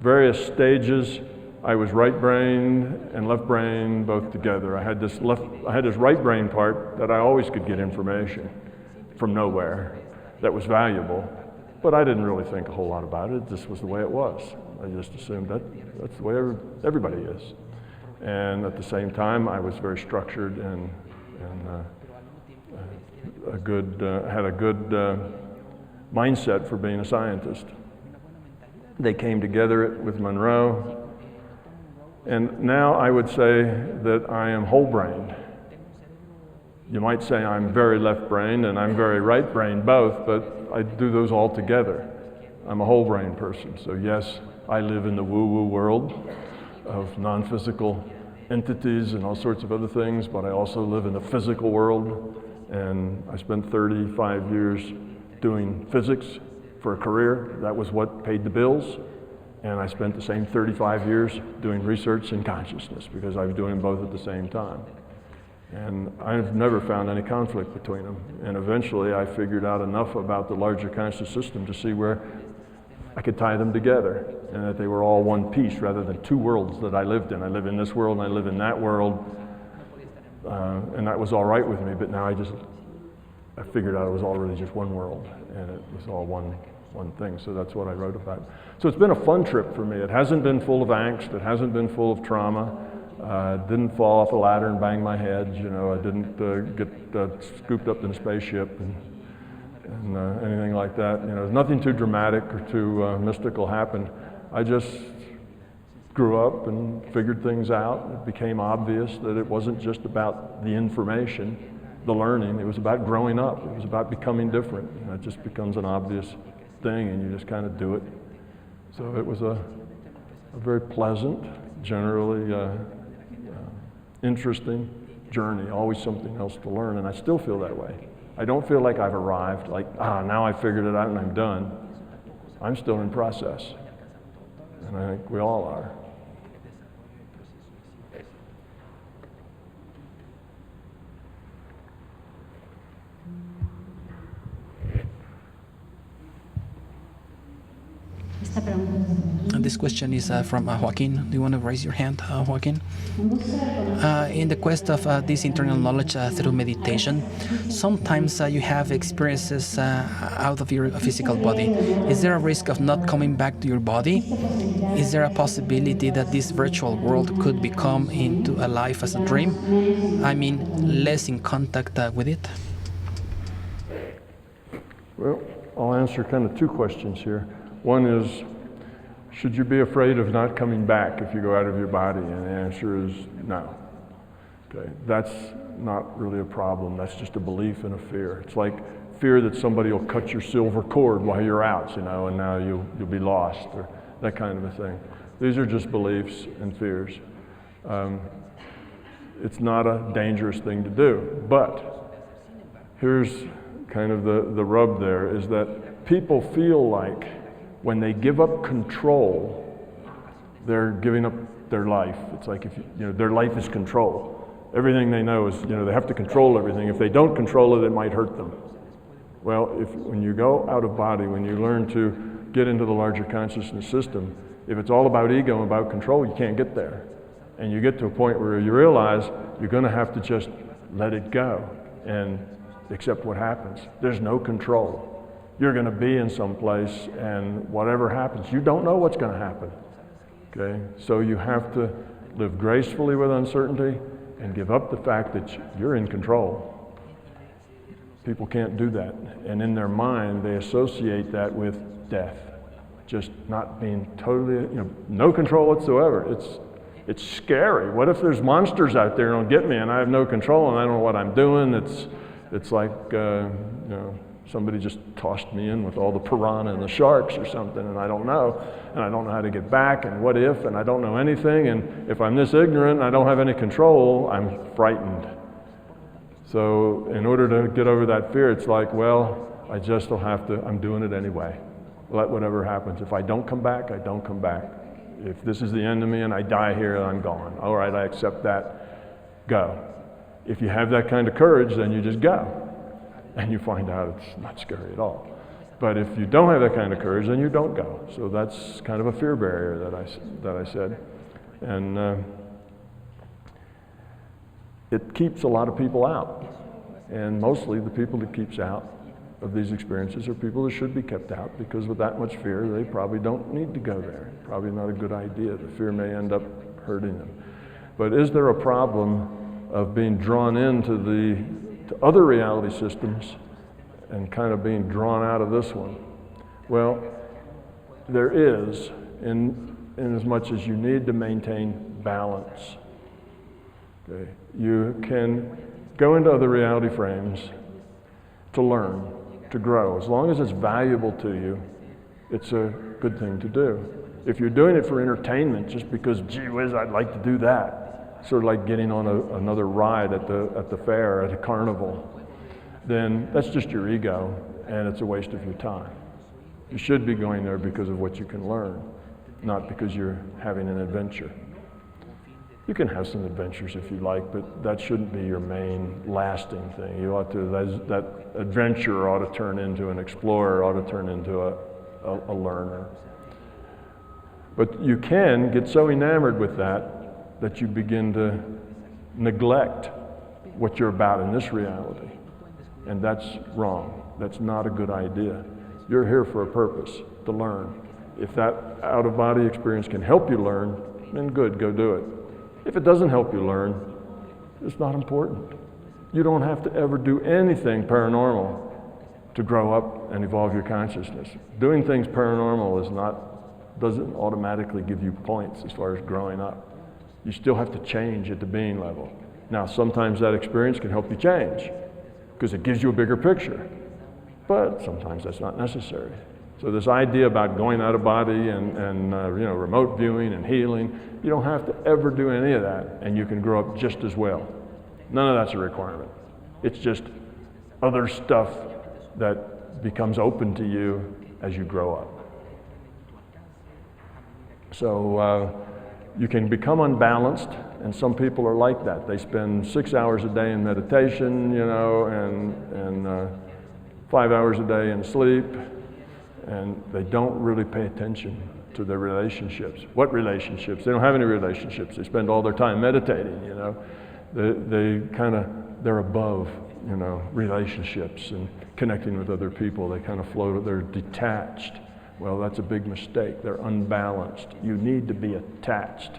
various stages. I was right-brained and left-brained both together. I had this right brain part that I always could get information from nowhere that was valuable, but I didn't really think a whole lot about it. This was the way it was. I just assumed that's the way everybody is. And at the same time, I was very structured and had a good mindset for being a scientist. They came together with Monroe, and now I would say that I am whole-brained. You might say I'm very left-brained and I'm very right-brained both, but I do those all together. I'm a whole-brain person, so yes, I live in the woo-woo world of non-physical entities and all sorts of other things, but I also live in the physical world, and I spent 35 years doing physics for a career. That was what paid the bills, and I spent the same 35 years doing research in consciousness because I was doing them both at the same time. And I've never found any conflict between them, and eventually I figured out enough about the larger conscious system to see where I could tie them together, and that they were all one piece rather than two worlds that I lived in. I live in this world and I live in that world, and that was all right with me, but now I figured out it was all really just one world, and it was all one thing, so that's what I wrote about. So it's been a fun trip for me. It hasn't been full of angst, it hasn't been full of trauma. Didn't fall off a ladder and bang my head, you know. I didn't get scooped up in a spaceship and anything like that. You know, nothing too dramatic or too mystical happened. I just grew up and figured things out. It became obvious that it wasn't just about the information, the learning. It was about growing up. It was about becoming different. And it just becomes an obvious thing, and you just kind of do it. So it was a very pleasant, generally interesting journey, always something else to learn, and I still feel that way. I don't feel like I've arrived, like, now I figured it out and I'm done. I'm still in process, and I think we all are. And this question is from Joaquin. Do you want to raise your hand, Joaquin? In the quest of this internal knowledge through meditation, sometimes you have experiences out of your physical body. Is there a risk of not coming back to your body? Is there a possibility that this virtual world could become into a life as a dream? I mean, less in contact with it? Well, I'll answer kind of two questions here. One is, should you be afraid of not coming back if you go out of your body? And the answer is no. Okay, that's not really a problem. That's just a belief and a fear. It's like fear that somebody will cut your silver cord while you're out, you know, and now you'll be lost, or that kind of a thing. These are just beliefs and fears. It's not a dangerous thing to do, but here's kind of the rub there, is that people feel like when they give up control, they're giving up their life. It's like if you know, their life is control. Everything they know is, you know, they have to control everything. If they don't control it, it might hurt them. Well, when you go out of body, when you learn to get into the larger consciousness system, if it's all about ego and about control, you can't get there. And you get to a point where you realize you're going to have to just let it go and accept what happens. There's no control. You're going to be in some place, and whatever happens, you don't know what's going to happen. Okay? So you have to live gracefully with uncertainty and give up the fact that you're in control. People can't do that. And in their mind, they associate that with death. Just not being totally, you know, no control whatsoever. It's scary. What if there's monsters out there and don't get me, and I have no control and I don't know what I'm doing? It's like, you know, somebody just tossed me in with all the piranha and the sharks or something, and I don't know how to get back, and what if, and I don't know anything, and if I'm this ignorant and I don't have any control, I'm frightened. So in order to get over that fear, it's like, well, I just will have to, I'm doing it anyway. Let whatever happens. If I don't come back, I don't come back. If this is the end of me and I die here, I'm gone. All right, I accept that. Go. If you have that kind of courage, then you just go. And you find out it's not scary at all. But if you don't have that kind of courage, then you don't go. So that's kind of a fear barrier that I said. And it keeps a lot of people out. And mostly the people that keeps out of these experiences are people that should be kept out, because with that much fear, they probably don't need to go there. Probably not a good idea. The fear may end up hurting them. But is there a problem of being drawn into to other reality systems and kind of being drawn out of this one? Well, there is, in as much as you need to maintain balance. Okay? You can go into other reality frames to learn, to grow. As long as it's valuable to you, it's a good thing to do. If you're doing it for entertainment, just because, gee whiz, I'd like to do that, sort of like getting on another ride at the fair, at a carnival, then that's just your ego, and it's a waste of your time. You should be going there because of what you can learn, not because you're having an adventure. You can have some adventures if you like, but that shouldn't be your main lasting thing. You ought to, that adventure ought to turn into an explorer, ought to turn into a learner. But you can get so enamored with that you begin to neglect what you're about in this reality. And that's wrong. That's not a good idea. You're here for a purpose, to learn. If that out-of-body experience can help you learn, then good, go do it. If it doesn't help you learn, it's not important. You don't have to ever do anything paranormal to grow up and evolve your consciousness. Doing things paranormal doesn't automatically give you points as far as growing up. You still have to change at the being level. Now, sometimes that experience can help you change because it gives you a bigger picture, but sometimes that's not necessary. So this idea about going out of body and remote viewing and healing, you don't have to ever do any of that, and you can grow up just as well. None of that's a requirement. It's just other stuff that becomes open to you as you grow up. So you can become unbalanced, and some people are like that. They spend 6 hours a day in meditation, and 5 hours a day in sleep, and they don't really pay attention to their relationships. What relationships? They don't have any relationships. They spend all their time meditating, They're above, relationships and connecting with other people. They kind of float, they're detached. Well, that's a big mistake. They're unbalanced. You need to be attached.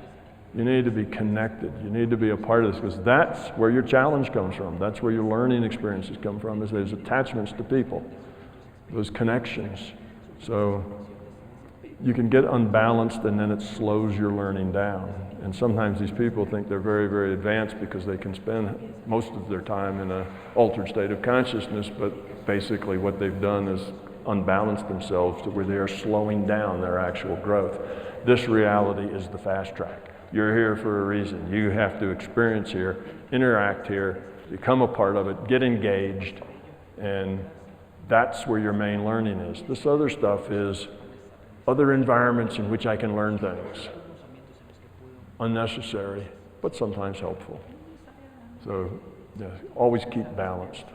You need to be connected. You need to be a part of this, because that's where your challenge comes from. That's where your learning experiences come from, is those attachments to people, those connections. So you can get unbalanced, and then it slows your learning down. And sometimes these people think they're very, very advanced because they can spend most of their time in an altered state of consciousness, but basically what they've done is unbalance themselves to where they are slowing down their actual growth. This reality is the fast track. You're here for a reason. You have to experience here, interact here, become a part of it, get engaged, and that's where your main learning is. This other stuff is other environments in which I can learn things. Unnecessary, but sometimes helpful. So always keep balanced.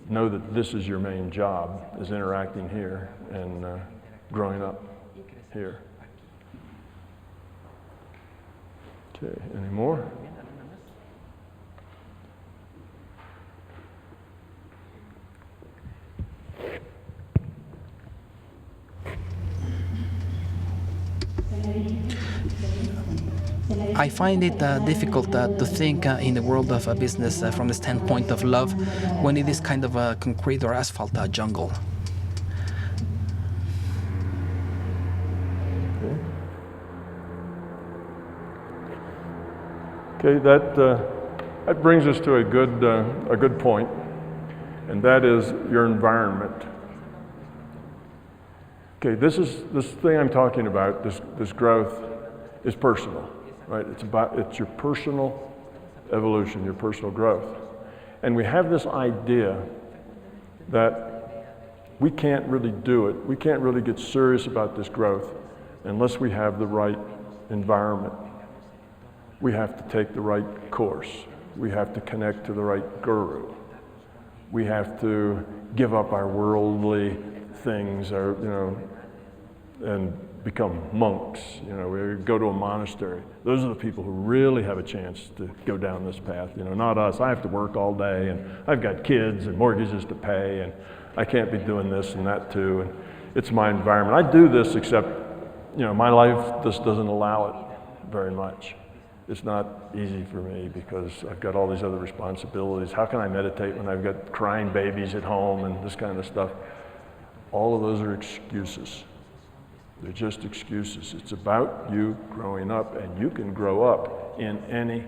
Know that this is your main job, is interacting here and growing up here. Okay, any more? I find it difficult to think in the world of business from the standpoint of love when it is kind of a concrete or asphalt jungle. Okay, that brings us to a good point, and that is your environment. Okay, this thing I'm talking about, this growth, is personal, right? It's your personal evolution, your personal growth. And we have this idea that we can't really do it, we can't really get serious about this growth unless we have the right environment. We have to take the right course. We have to connect to the right guru. We have to give up our worldly things, and become monks. We go to a monastery. Those are the people who really have a chance to go down this path. Not us. I have to work all day, and I've got kids and mortgages to pay, and I can't be doing this and that too. And it's my environment. I do this, except my life just doesn't allow it very much. It's not easy for me because I've got all these other responsibilities. How can I meditate when I've got crying babies at home and this kind of stuff? All of those are excuses. They're just excuses. It's about you growing up, and you can grow up in any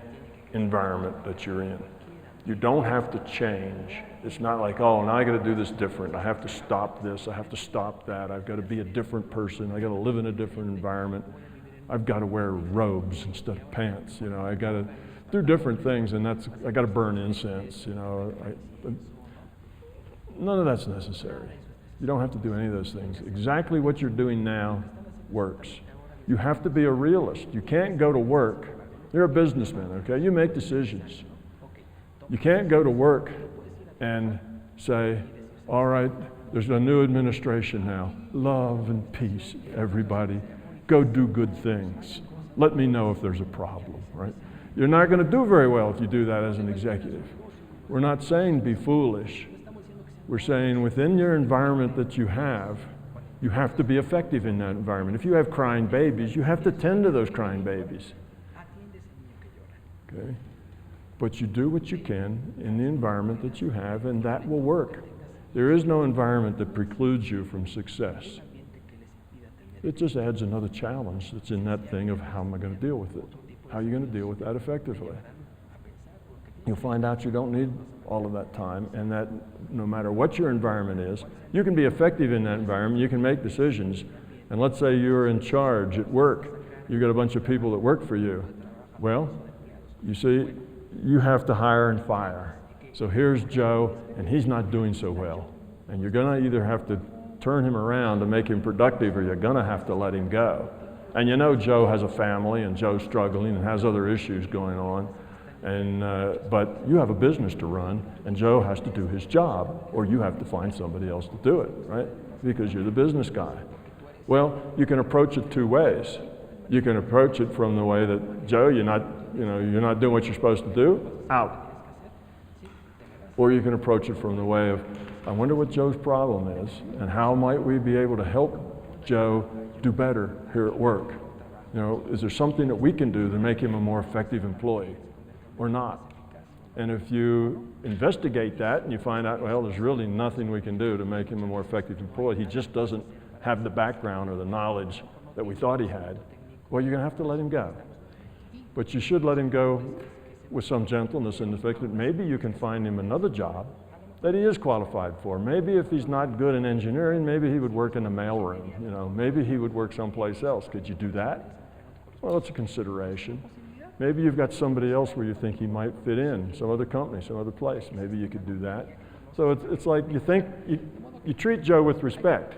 environment that you're in. You don't have to change. It's not like, oh, now I got to do this different. I have to stop this. I have to stop that. I've got to be a different person. I got to live in a different environment. I've got to wear robes instead of pants. I got to do different things, and I got to burn incense. None of that's necessary. You don't have to do any of those things. Exactly what you're doing now works. You have to be a realist. You can't go to work. You're a businessman, okay? You make decisions. You can't go to work and say, all right, there's a new administration now. Love and peace, everybody. Go do good things. Let me know if there's a problem, right? You're not going to do very well if you do that as an executive. We're not saying be foolish. We're saying within your environment that you have to be effective in that environment. If you have crying babies, you have to tend to those crying babies. Okay? But you do what you can in the environment that you have, and that will work. There is no environment that precludes you from success. It just adds another challenge that's in that thing of how am I going to deal with it? How are you going to deal with that effectively? You'll find out you don't need all of that time, and that no matter what your environment is, you can be effective in that environment, you can make decisions. And let's say you're in charge at work, you've got a bunch of people that work for you. Well, you see, you have to hire and fire. So here's Joe, and he's not doing so well. And you're gonna either have to turn him around to make him productive, or you're gonna have to let him go. And you know Joe has a family, and Joe's struggling and has other issues going on. And but you have a business to run, and Joe has to do his job, or you have to find somebody else to do it, right? Because you're the business guy. Well, you can approach it two ways. You can approach it from the way that, Joe, you're not doing what you're supposed to do, out. Or you can approach it from the way of, I wonder what Joe's problem is, and how might we be able to help Joe do better here at work? You know, is there something that we can do to make him a more effective employee, or not? And if you investigate that and you find out, well, there's really nothing we can do to make him a more effective employee, he just doesn't have the background or the knowledge that we thought he had, well, you're going to have to let him go. But you should let him go with some gentleness in the fact that maybe you can find him another job that he is qualified for. Maybe if he's not good in engineering, maybe he would work in the mailroom. You know, maybe he would work someplace else. Could you do that? Well, it's a consideration. Maybe you've got somebody else where you think he might fit in, some other company, some other place. Maybe you could do that. So it's like you treat Joe with respect.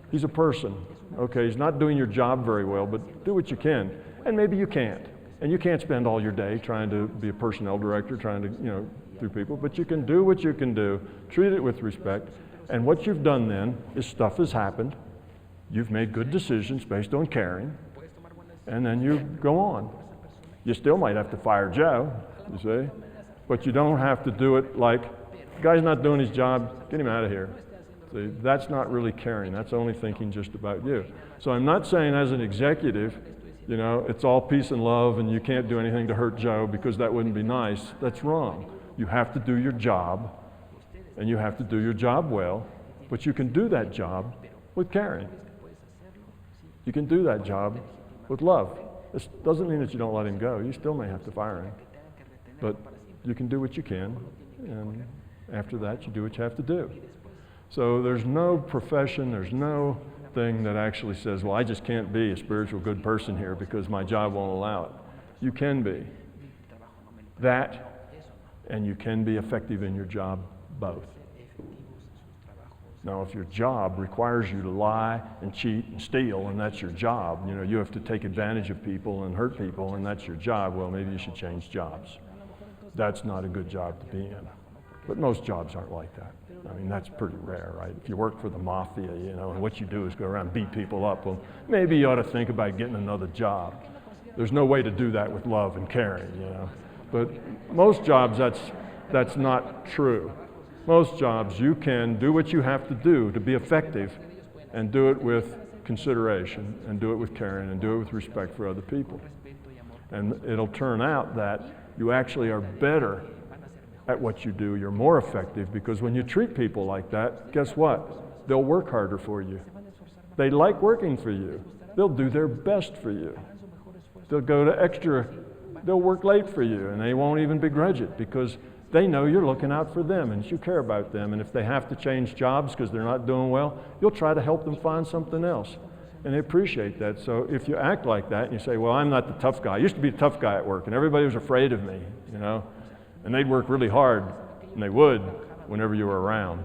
He's a person. Okay, he's not doing your job very well, but do what you can. And maybe you can't. And you can't spend all your day trying to be a personnel director, trying to, do people, but you can do what you can do, treat it with respect, and what you've done then is stuff has happened. You've made good decisions based on caring, and then you go on. You still might have to fire Joe, you see, but you don't have to do it like, the guy's not doing his job, get him out of here. See, that's not really caring, that's only thinking just about you. So I'm not saying as an executive, it's all peace and love and you can't do anything to hurt Joe because that wouldn't be nice. That's wrong. You have to do your job, and you have to do your job well, but you can do that job with caring. You can do that job with love. This doesn't mean that you don't let him go. You still may have to fire him, but you can do what you can, and after that you do what you have to do. So there's no profession, there's no thing that actually says, well, I just can't be a spiritual good person here because my job won't allow it. You can be that, and you can be effective in your job, both. Now, if your job requires you to lie and cheat and steal, and that's your job, you have to take advantage of people and hurt people, and that's your job, well, maybe you should change jobs. That's not a good job to be in. But most jobs aren't like that. I mean, that's pretty rare, right? If you work for the mafia, and what you do is go around and beat people up, well, maybe you ought to think about getting another job. There's no way to do that with love and caring, But most jobs, that's not true. Most jobs, you can do what you have to do to be effective and do it with consideration and do it with caring and do it with respect for other people. And it'll turn out that you actually are better at what you do. You're more effective because when you treat people like that, guess what? They'll work harder for you. They like working for you. They'll do their best for you. They'll work late for you, and they won't even begrudge it because they know you're looking out for them and you care about them. And if they have to change jobs because they're not doing well, you'll try to help them find something else. And they appreciate that. So if you act like that and you say, well, I'm not the tough guy. I used to be a tough guy at work and everybody was afraid of me, and they'd work really hard, and they would whenever you were around.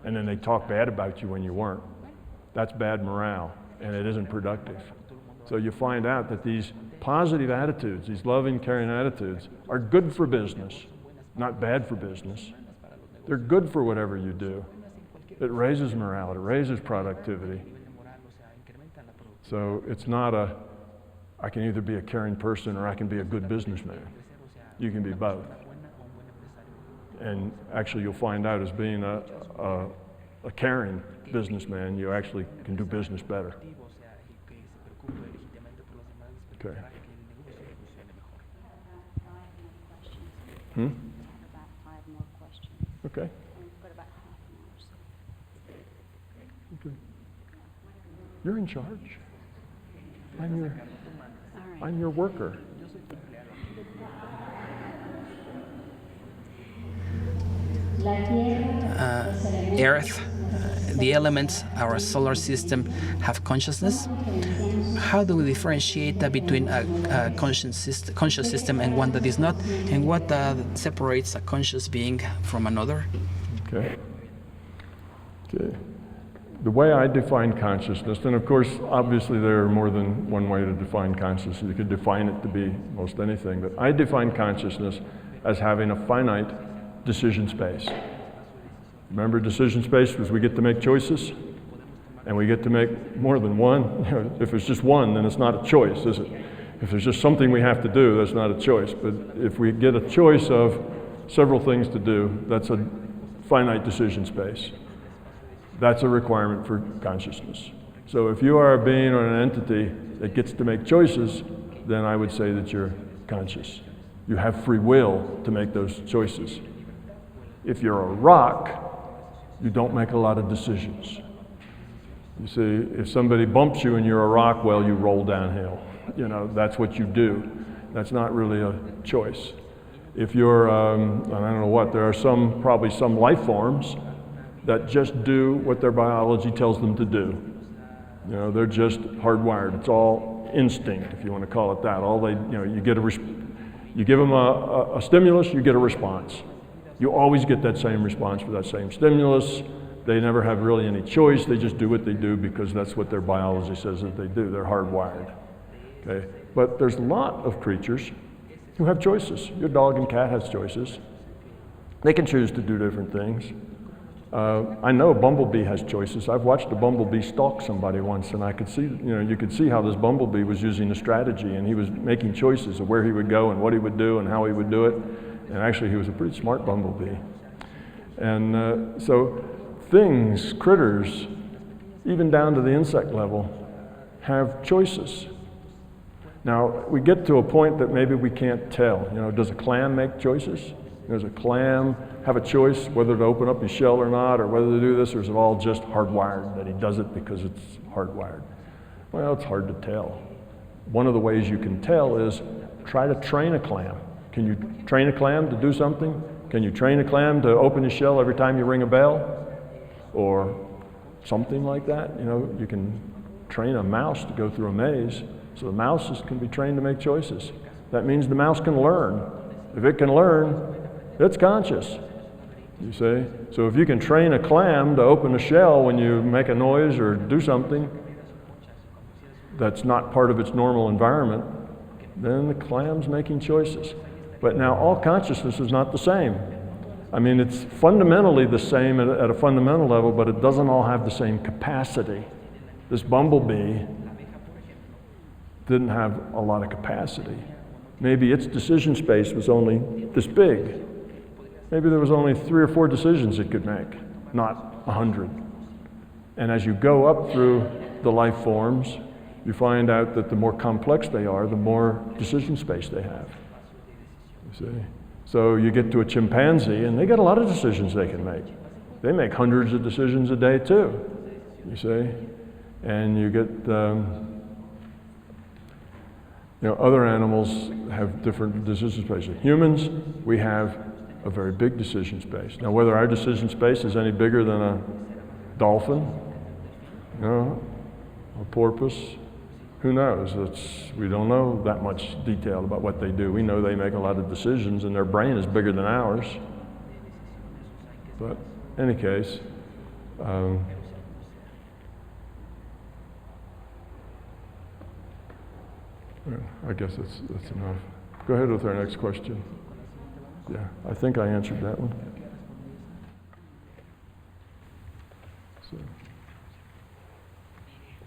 And then they'd talk bad about you when you weren't. That's bad morale, and it isn't productive. So you find out that these positive attitudes, these loving, caring attitudes, are good for business, not bad for business. They're good for whatever you do. It raises morale, it raises productivity. So it's not I can either be a caring person or I can be a good businessman. You can be both. And actually you'll find out as being a caring businessman, you actually can do business better. Okay. Hmm? About 5 more questions. Okay. And we've got about half an hour. So. Okay. You're in charge. I'm your, All right. I'm your worker. Earth, the elements, our solar system have consciousness. How do we differentiate between a conscious system and one that is not, and what separates a conscious being from another? Okay. Okay. The way I define consciousness, and of course, obviously there are more than one way to define consciousness. You could define it to be most anything, but I define consciousness as having a finite decision space. Remember, decision space was we get to make choices, and we get to make more than one. You know, if it's just one, then it's not a choice, is it? If there's just something we have to do, that's not a choice. But if we get a choice of several things to do, that's a finite decision space. That's a requirement for consciousness. So if you are a being or an entity that gets to make choices, then I would say that you're conscious. You have free will to make those choices. If you're a rock, you don't make a lot of decisions. You see, if somebody bumps you and you're a rock, well, you roll downhill. You know, that's what you do. That's not really a choice. If you're, I don't know what, there are probably some life forms that just do what their biology tells them to do. You know, they're just hardwired. It's all instinct, if you want to call it that. All they, you know, you give them a stimulus, you get a response. You always get that same response for that same stimulus. They never have really any choice. They just do what they do because that's what their biology says that they do. They're hardwired. Okay? But there's a lot of creatures who have choices. Your dog and cat has choices. They can choose to do different things. I know a bumblebee has choices. I've watched a bumblebee stalk somebody once, and I could see, you could see how this bumblebee was using a strategy, and he was making choices of where he would go and what he would do and how he would do it. And actually, he was a pretty smart bumblebee. And so things, critters, even down to the insect level, have choices. Now, we get to a point that maybe we can't tell. Does a clam make choices? Does a clam have a choice whether to open up his shell or not, or whether to do this, or is it all just hardwired, that he does it because it's hardwired? Well, it's hard to tell. One of the ways you can tell is try to train a clam. Can you train a clam to do something? Can you train a clam to open his shell every time you ring a bell? Or something like that? You can train a mouse to go through a maze, so the mouse can be trained to make choices. That means the mouse can learn. If it can learn, it's conscious, you see? So if you can train a clam to open a shell when you make a noise or do something that's not part of its normal environment, then the clam's making choices. But now all consciousness is not the same. I mean, it's fundamentally the same at a fundamental level, but it doesn't all have the same capacity. This bumblebee didn't have a lot of capacity. Maybe its decision space was only this big. Maybe there was only 3 or 4 decisions it could make, not 100. And as you go up through the life forms, you find out that the more complex they are, the more decision space they have. You see? So you get to a chimpanzee, and they got a lot of decisions they can make. They make hundreds of decisions a day too, you see? And you get, other animals have different decision spaces. Humans, we have a very big decision space. Now, whether our decision space is any bigger than a dolphin, a porpoise, who knows? We don't know that much detail about what they do. We know they make a lot of decisions, and their brain is bigger than ours. But in any case, I guess that's enough. Go ahead with our next question. Yeah, I think I answered that one. So,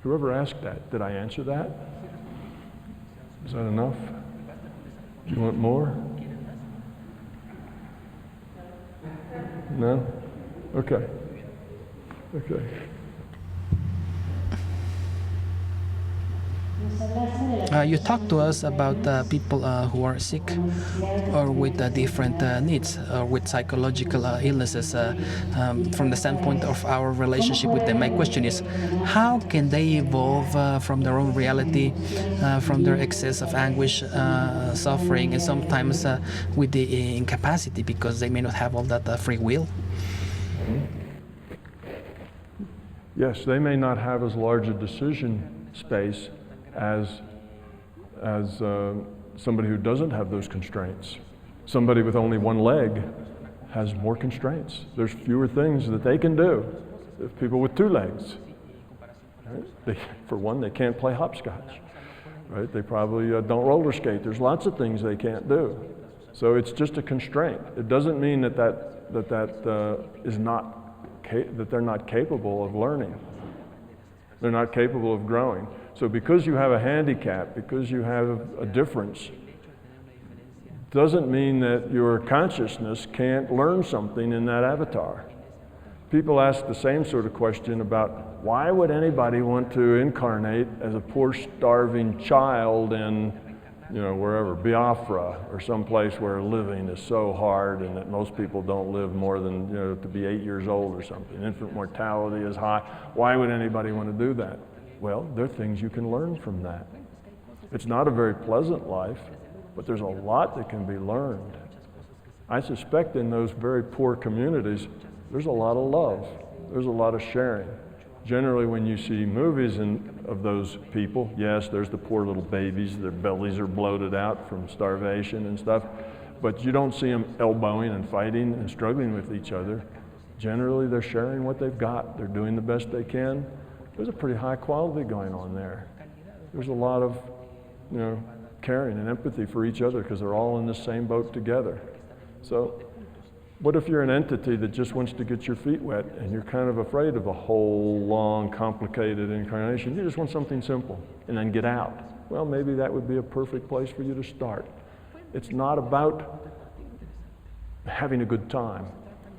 whoever asked that, did I answer that? Is that enough? Do you want more? No? Okay. Okay. You talked to us about people who are sick or with different needs or with psychological illnesses from the standpoint of our relationship with them. My question is, how can they evolve from their own reality, from their excess of anguish, suffering, and sometimes with the incapacity because they may not have all that free will? Yes, they may not have as large a decision space as somebody who doesn't have those constraints. Somebody with only one leg has more constraints. There's fewer things that they can do. There's people with two legs. Right? For one, they can't play hopscotch. Right? They probably don't roller skate. There's lots of things they can't do. So it's just a constraint. It doesn't mean that they're not capable of learning. They're not capable of growing. So because you have a handicap, because you have a difference, doesn't mean that your consciousness can't learn something in that avatar. People ask the same sort of question about why would anybody want to incarnate as a poor starving child in, wherever, Biafra or someplace where living is so hard and that most people don't live more than, to be 8 years old or something. Infant mortality is high. Why would anybody want to do that? Well, there are things you can learn from that. It's not a very pleasant life, but there's a lot that can be learned. I suspect in those very poor communities, there's a lot of love. There's a lot of sharing. Generally, when you see movies of those people, yes, there's the poor little babies, their bellies are bloated out from starvation and stuff, but you don't see them elbowing and fighting and struggling with each other. Generally, they're sharing what they've got. They're doing the best they can. There's a pretty high quality going on there. There's a lot of, caring and empathy for each other because they're all in the same boat together. So what if you're an entity that just wants to get your feet wet and you're kind of afraid of a whole long, complicated incarnation? You just want something simple and then get out. Well, maybe that would be a perfect place for you to start. It's not about having a good time.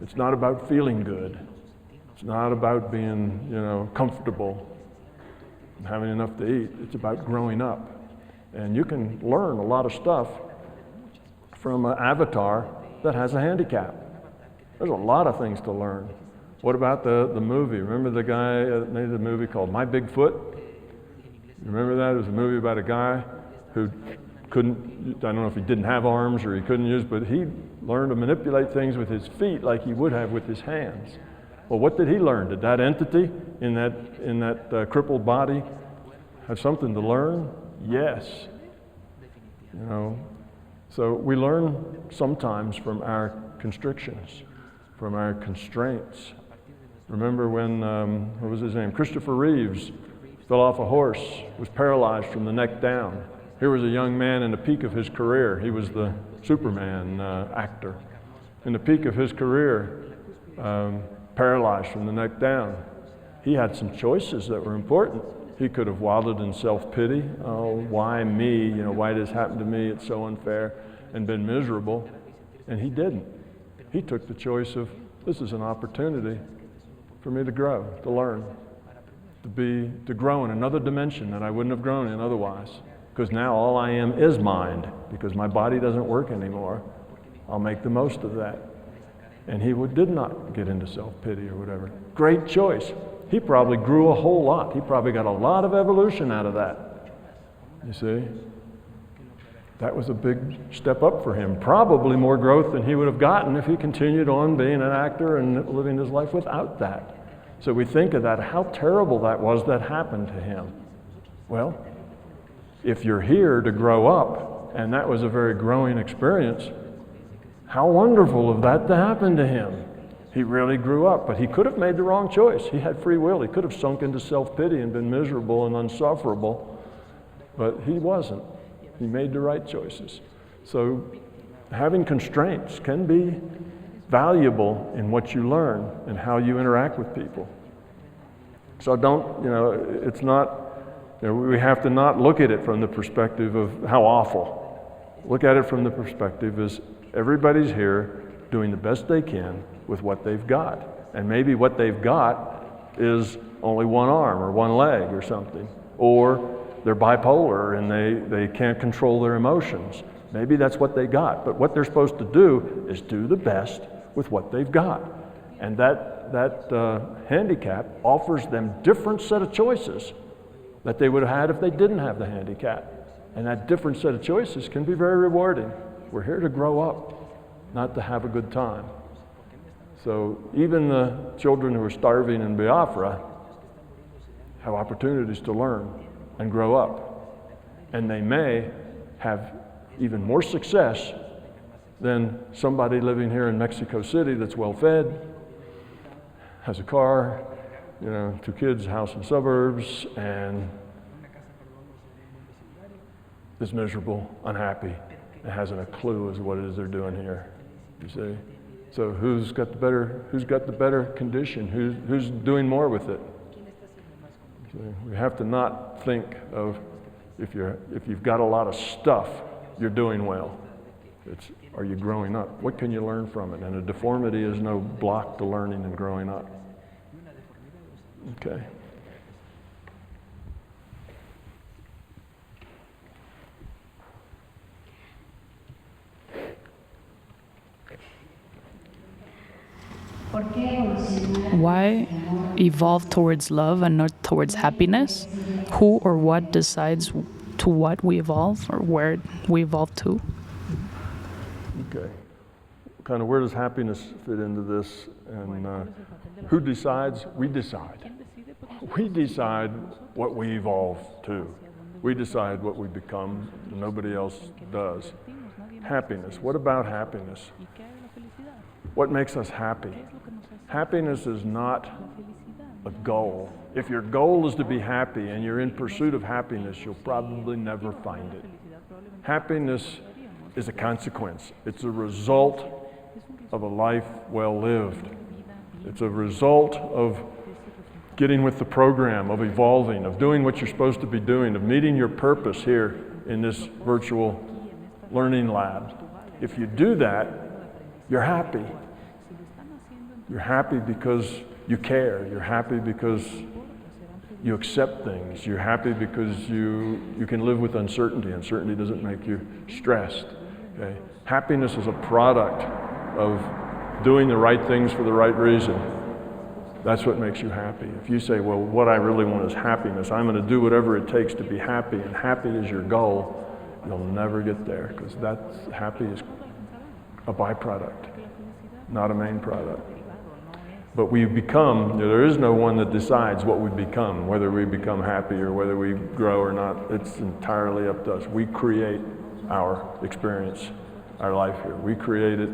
It's not about feeling good. It's not about being, comfortable and having enough to eat. It's about growing up. And you can learn a lot of stuff from an avatar that has a handicap. There's a lot of things to learn. What about the movie? Remember the guy that made the movie called My Big Foot? You remember that? It was a movie about a guy who couldn't, I don't know if he didn't have arms or he couldn't use, but he learned to manipulate things with his feet like he would have with his hands. Well, what did he learn? Did that entity in that crippled body have something to learn? Yes. So we learn sometimes from our constrictions, from our constraints. Remember when, what was his name? Christopher Reeves fell off a horse, was paralyzed from the neck down. Here was a young man in the peak of his career. He was the Superman actor. In the peak of his career, paralyzed from the neck down. He had some choices that were important. He could have wallowed in self-pity. Oh, why me? Why this happened to me? It's so unfair, and been miserable. And he didn't. He took the choice of, this is an opportunity for me to grow, to learn, to grow in another dimension that I wouldn't have grown in otherwise. Because now all I am is mind, because my body doesn't work anymore. I'll make the most of that. And he did not get into self-pity or whatever. Great choice. He probably grew a whole lot. He probably got a lot of evolution out of that. You see? That was a big step up for him. Probably more growth than he would have gotten if he continued on being an actor and living his life without that. So we think of that, how terrible that was that happened to him. Well, if you're here to grow up, and that was a very growing experience, how wonderful of that to happen to him. He really grew up, but he could have made the wrong choice. He had free will. He could have sunk into self-pity and been miserable and unsufferable, but he wasn't. He made the right choices. So having constraints can be valuable in what you learn and how you interact with people. So it's not, we have to not look at it from the perspective of how awful. Look at it from the perspective as everybody's here doing the best they can with what they've got. And maybe what they've got is only one arm or one leg or something. Or they're bipolar and they can't control their emotions. Maybe that's what they got, but what they're supposed to do is do the best with what they've got. And that handicap offers them different set of choices that they would have had if they didn't have the handicap. And that different set of choices can be very rewarding. We're here to grow up, not to have a good time. So even the children who are starving in Biafra have opportunities to learn and grow up. And they may have even more success than somebody living here in Mexico City that's well fed, has a car, 2 kids, house in suburbs, and is miserable, unhappy, and hasn't a clue as to what it is they're doing here. You see? So who's got the better condition? Who's doing more with it? So we have to not think of if you've got a lot of stuff, you're doing well. It's, are you growing up? What can you learn from it? And a deformity is no block to learning and growing up. Okay. Why evolve towards love and not towards happiness? Who or what decides to what we evolve or where we evolve to? Okay. Kind of where does happiness fit into this? And who decides? We decide. We decide what we evolve to. We decide what we become. Nobody else does. Happiness. What about happiness? What makes us happy? Happiness is not a goal. If your goal is to be happy and you're in pursuit of happiness, you'll probably never find it. Happiness is a consequence. It's a result of a life well lived. It's a result of getting with the program, of evolving, of doing what you're supposed to be doing, of meeting your purpose here in this virtual learning lab. If you do that, you're happy. You're happy because you care. You're happy because you accept things. You're happy because you can live with uncertainty. Uncertainty doesn't make you stressed. Okay? Happiness is a product of doing the right things for the right reason. That's what makes you happy. If you say, well, what I really want is happiness, I'm going to do whatever it takes to be happy, and happy is your goal, you'll never get there, because happy is a byproduct, not a main product. But we become, there is no one that decides what we become, whether we become happy or whether we grow or not. It's entirely up to us. We create our experience, our life here. We create it,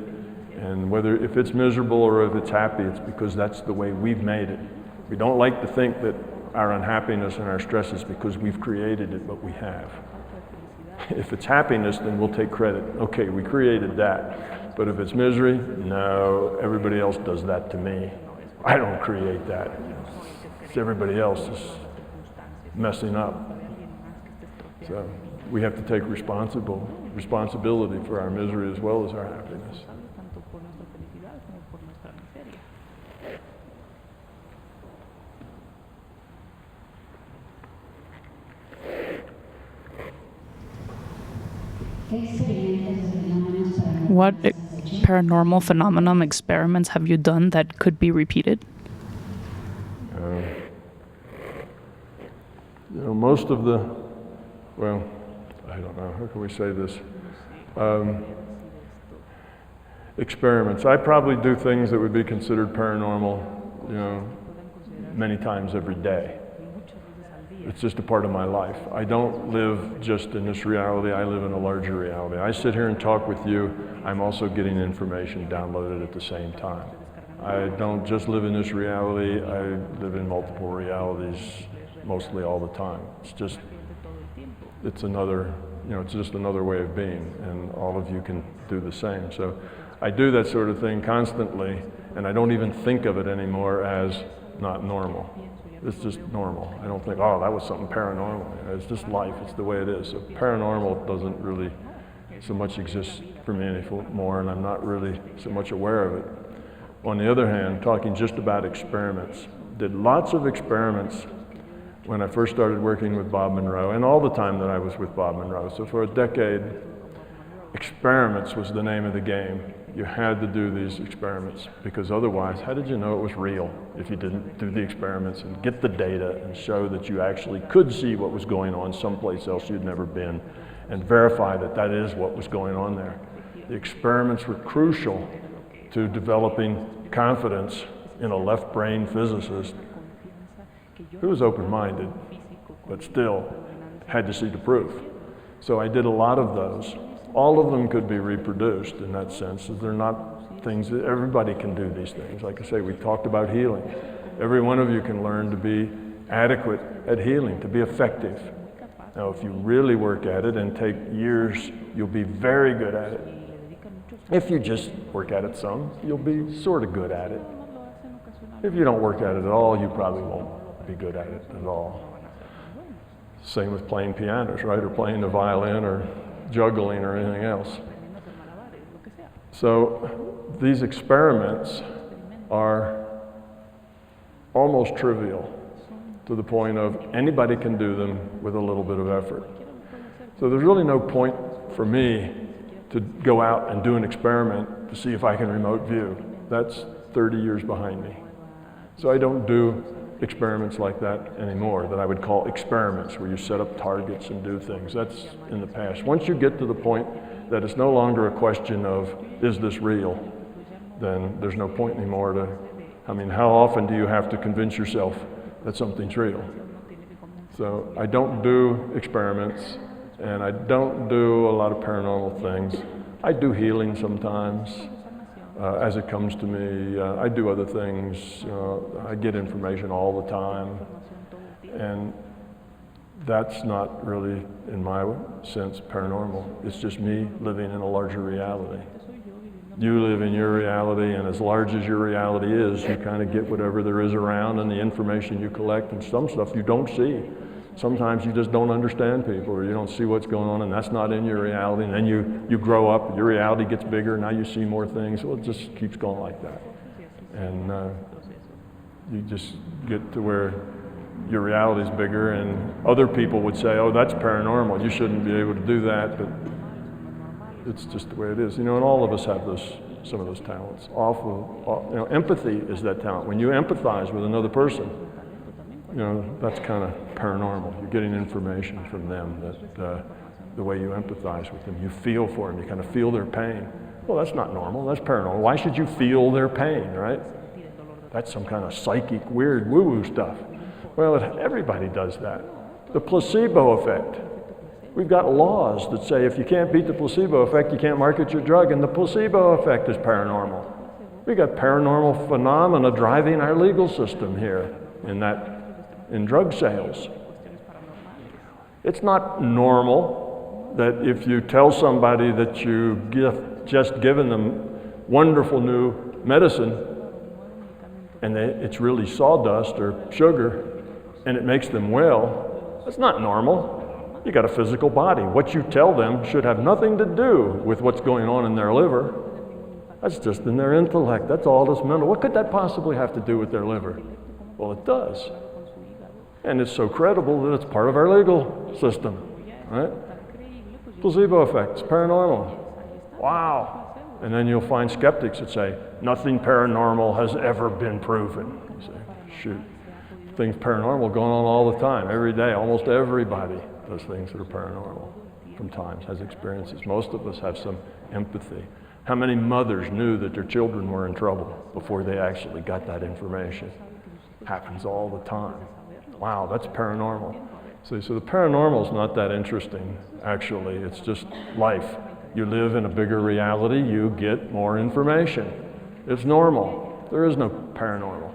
and if it's miserable or if it's happy, it's because that's the way we've made it. We don't like to think that our unhappiness and our stress is because we've created it, but we have. If it's happiness, then we'll take credit. Okay, we created that. But if it's misery, no, everybody else does that to me. I don't create that. It's everybody else is messing up. So we have to take responsibility for our misery as well as our happiness. What paranormal phenomenon experiments have you done that could be repeated? Most of the, well, I don't know, how can we say this? Experiments. I probably do things that would be considered paranormal, many times every day. It's just a part of my life. I don't live just in this reality, I live in a larger reality. I sit here and talk with you, I'm also getting information downloaded at the same time. I don't just live in this reality, I live in multiple realities mostly all the time. It's just another way of being, and all of you can do the same. So I do that sort of thing constantly, and I don't even think of it anymore as not normal. It's just normal. I don't think, oh, that was something paranormal. It's just life. It's the way it is. So paranormal doesn't really so much exist for me anymore, and I'm not really so much aware of it. On the other hand, talking just about experiments, did lots of experiments when I first started working with Bob Monroe, and all the time that I was with Bob Monroe. So for a decade, experiments was the name of the game. You had to do these experiments, because otherwise, how did you know it was real if you didn't do the experiments and get the data and show that you actually could see what was going on someplace else you'd never been and verify that that is what was going on there? The experiments were crucial to developing confidence in a left brain physicist who was open-minded, but still had to see the proof. So I did a lot of those. All of them could be reproduced in that sense. They're not things that everybody can do these things. Like I say, we talked about healing. Every one of you can learn to be adequate at healing, to be effective. Now, if you really work at it and take years, you'll be very good at it. If you just work at it some, you'll be sort of good at it. If you don't work at it at all, you probably won't be good at it at all. Same with playing pianos, right? Or playing the violin or juggling or anything else. So these experiments are almost trivial to the point of anybody can do them with a little bit of effort. So there's really no point for me to go out and do an experiment to see if I can remote view. That's 30 years behind me. So I don't do experiments like that anymore, that I would call experiments, where you set up targets and do things. That's in the past. Once you get to the point that it's no longer a question of, is this real, then there's no point anymore to, I mean, how often do you have to convince yourself that something's real? So I don't do experiments, and I don't do a lot of paranormal things. I do healing sometimes. As it comes to me, I do other things. I get information all the time, and that's not really, in my sense, paranormal. It's just me living in a larger reality. You live in your reality, and as large as your reality is, you kind of get whatever there is around and the information you collect, and some stuff you don't see. Sometimes you just don't understand people, or you don't see what's going on, and that's not in your reality. And then you grow up, your reality gets bigger, now you see more things. Well, it just keeps going like that. And you just get to where your reality is bigger, and other people would say, oh, that's paranormal, you shouldn't be able to do that, but it's just the way it is. You know, and all of us have some of those talents. Empathy is that talent. When you empathize with another person, you know, that's kind of paranormal. You're getting information from them, that the way you empathize with them, you feel for them, you kind of feel their pain. Well, that's not normal, that's paranormal. Why should you feel their pain, right? That's some kind of psychic, weird woo-woo stuff. Well, everybody does that. The placebo effect. We've got laws that say if you can't beat the placebo effect, you can't market your drug, and the placebo effect is paranormal. We've got paranormal phenomena driving our legal system here in drug sales. It's not normal that if you tell somebody that you've just given them wonderful new medicine and it's really sawdust or sugar and it makes them well, that's not normal. You got a physical body. What you tell them should have nothing to do with what's going on in their liver. That's just in their intellect. That's all that's mental. What could that possibly have to do with their liver? Well, it does. And it's so credible that it's part of our legal system, right? Placebo effect, it's paranormal. Wow. And then you'll find skeptics that say, nothing paranormal has ever been proven. You say, shoot, things paranormal going on all the time, every day. Almost everybody does things that are paranormal from times, has experiences. Most of us have some empathy. How many mothers knew that their children were in trouble before they actually got that information? Happens all the time. Wow, that's paranormal. So the paranormal is not that interesting, actually. It's just life. You live in a bigger reality, you get more information. It's normal. There is no paranormal.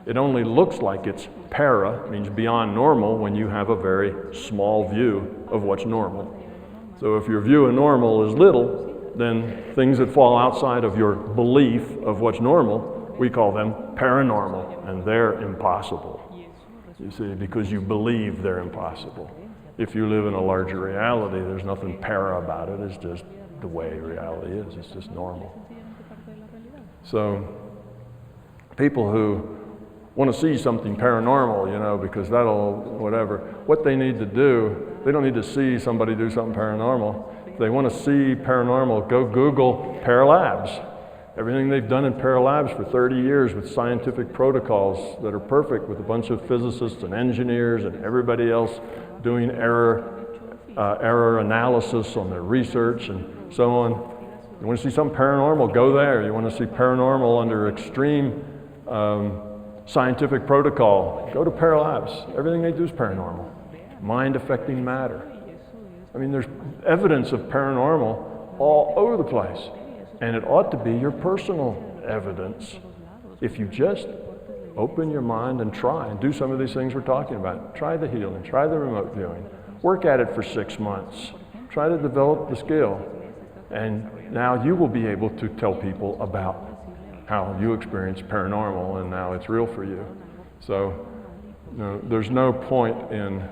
It only looks like it's para, means beyond normal, when you have a very small view of what's normal. So if your view of normal is little, then things that fall outside of your belief of what's normal, we call them paranormal, and they're impossible. You see, because you believe they're impossible. If you live in a larger reality, there's nothing para about it. It's just the way reality is. It's just normal. So people who want to see something paranormal, you know, because that'll, whatever. What they need to do, they don't need to see somebody do something paranormal. If they want to see paranormal, go Google Paralabs. Everything they've done in Paralabs for 30 years with scientific protocols that are perfect, with a bunch of physicists and engineers and everybody else doing error analysis on their research and so on. You want to see something paranormal, go there. You want to see paranormal under extreme scientific protocol, go to Paralabs. Everything they do is paranormal. Mind affecting matter. I mean, there's evidence of paranormal all over the place. And it ought to be your personal evidence if you just open your mind and try and do some of these things we're talking about. Try the healing, try the remote viewing. Work at it for 6 months. Try to develop the skill. And now you will be able to tell people about how you experience paranormal and now it's real for you. So, you know, there's no point in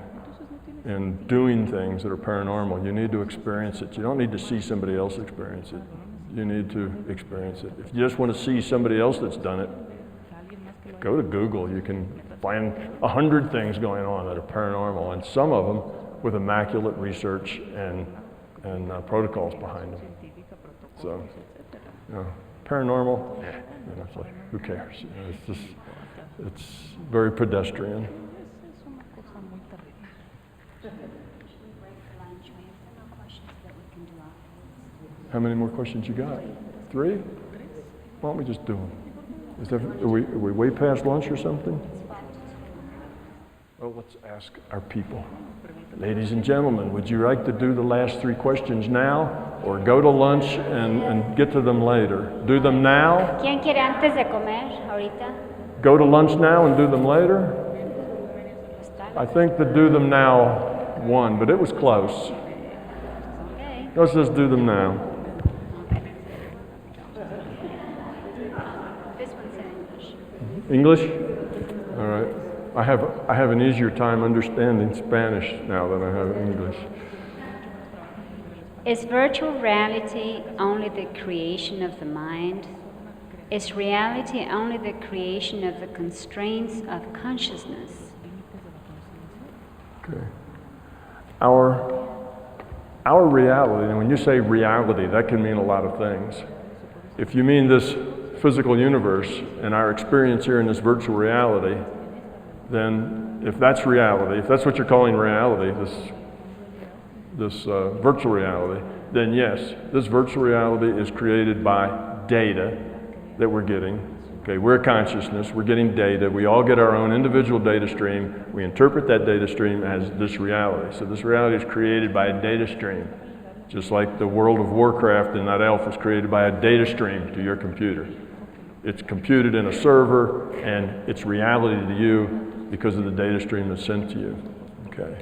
doing things that are paranormal. You need to experience it. You don't need to see somebody else experience it. You need to experience it. If you just want to see somebody else that's done it, go to Google. You can find 100 things going on that are paranormal, and some of them with immaculate research and protocols behind them. So, you know, paranormal, you know, it's like, who cares? You know, it's very pedestrian. How many more questions you got? 3? Why don't we just do them? Are we way past lunch or something? Well, let's ask our people. Ladies and gentlemen, would you like to do the last 3 questions now or go to lunch and get to them later? Do them now? ¿Quién quiere antes de comer ahorita? Go to lunch now and do them later? I think the do them now won, but it was close. Okay. Let's just do them now. This one's in English. English? All right. I have an easier time understanding Spanish now than I have English. Is virtual reality only the creation of the mind? Is reality only the creation of the constraints of consciousness? Okay. Our reality, and when you say reality, that can mean a lot of things. If you mean this physical universe and our experience here in this virtual reality, then if that's reality, if that's what you're calling reality, this virtual reality, then yes, this virtual reality is created by data that we're getting. Okay, we're consciousness, we're getting data, we all get our own individual data stream, we interpret that data stream as this reality. So this reality is created by a data stream, just like the World of Warcraft and that elf was created by a data stream to your computer. It's computed in a server and it's reality to you because of the data stream that's sent to you. Okay.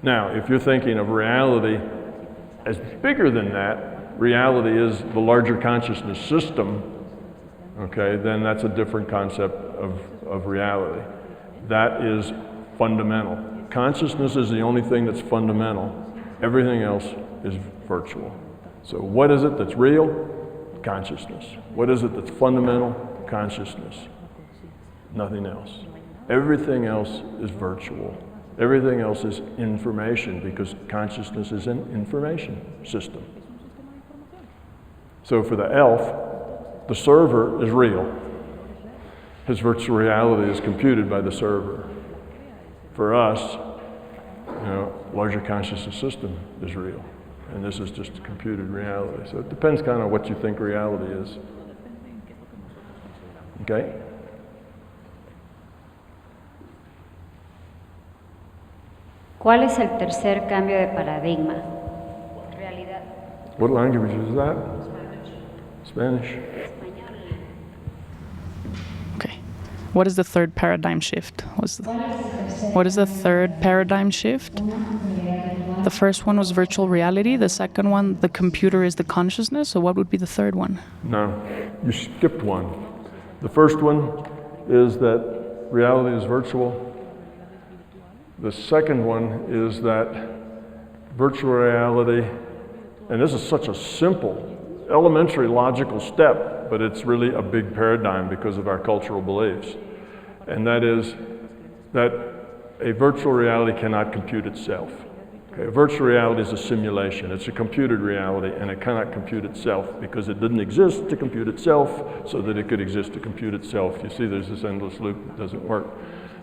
Now, if you're thinking of reality as bigger than that, reality is the larger consciousness system, okay, then that's a different concept of reality. That is fundamental. Consciousness is the only thing that's fundamental. Everything else is virtual. So what is it that's real? Consciousness. What is it that's fundamental? Consciousness. Nothing else. Everything else is virtual. Everything else is information because consciousness is an information system. So for the elf, the server is real. His virtual reality is computed by the server. For us, you know, larger consciousness system is real. And this is just computed reality. So it depends kind of what you think reality is. Okay? ¿Cuál es el tercer cambio de paradigma? Realidad. What language is that? Spanish. Okay. What is the third paradigm shift? What is the third paradigm shift? The first one was virtual reality. The second one, the computer is the consciousness. So what would be the third one? No, you skipped one. The first one is that reality is virtual. The second one is that virtual reality, and this is such a simple, elementary logical step, but it's really a big paradigm because of our cultural beliefs, and that is that a virtual reality cannot compute itself. Okay, virtual reality is a simulation. It's a computed reality, and it cannot compute itself because it didn't exist to compute itself so that it could exist to compute itself. You see, there's this endless loop that doesn't work.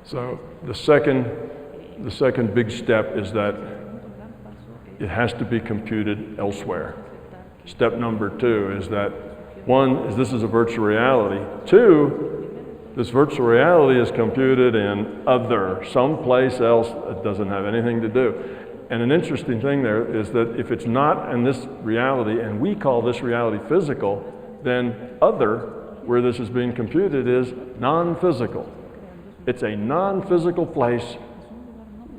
So the second big step is that it has to be computed elsewhere. Step number 2 is that, 1, is this is a virtual reality. 2, this virtual reality is computed in other, someplace else that doesn't have anything to do. And an interesting thing there is that if it's not in this reality, and we call this reality physical, then other, where this is being computed, is non-physical. It's a non-physical place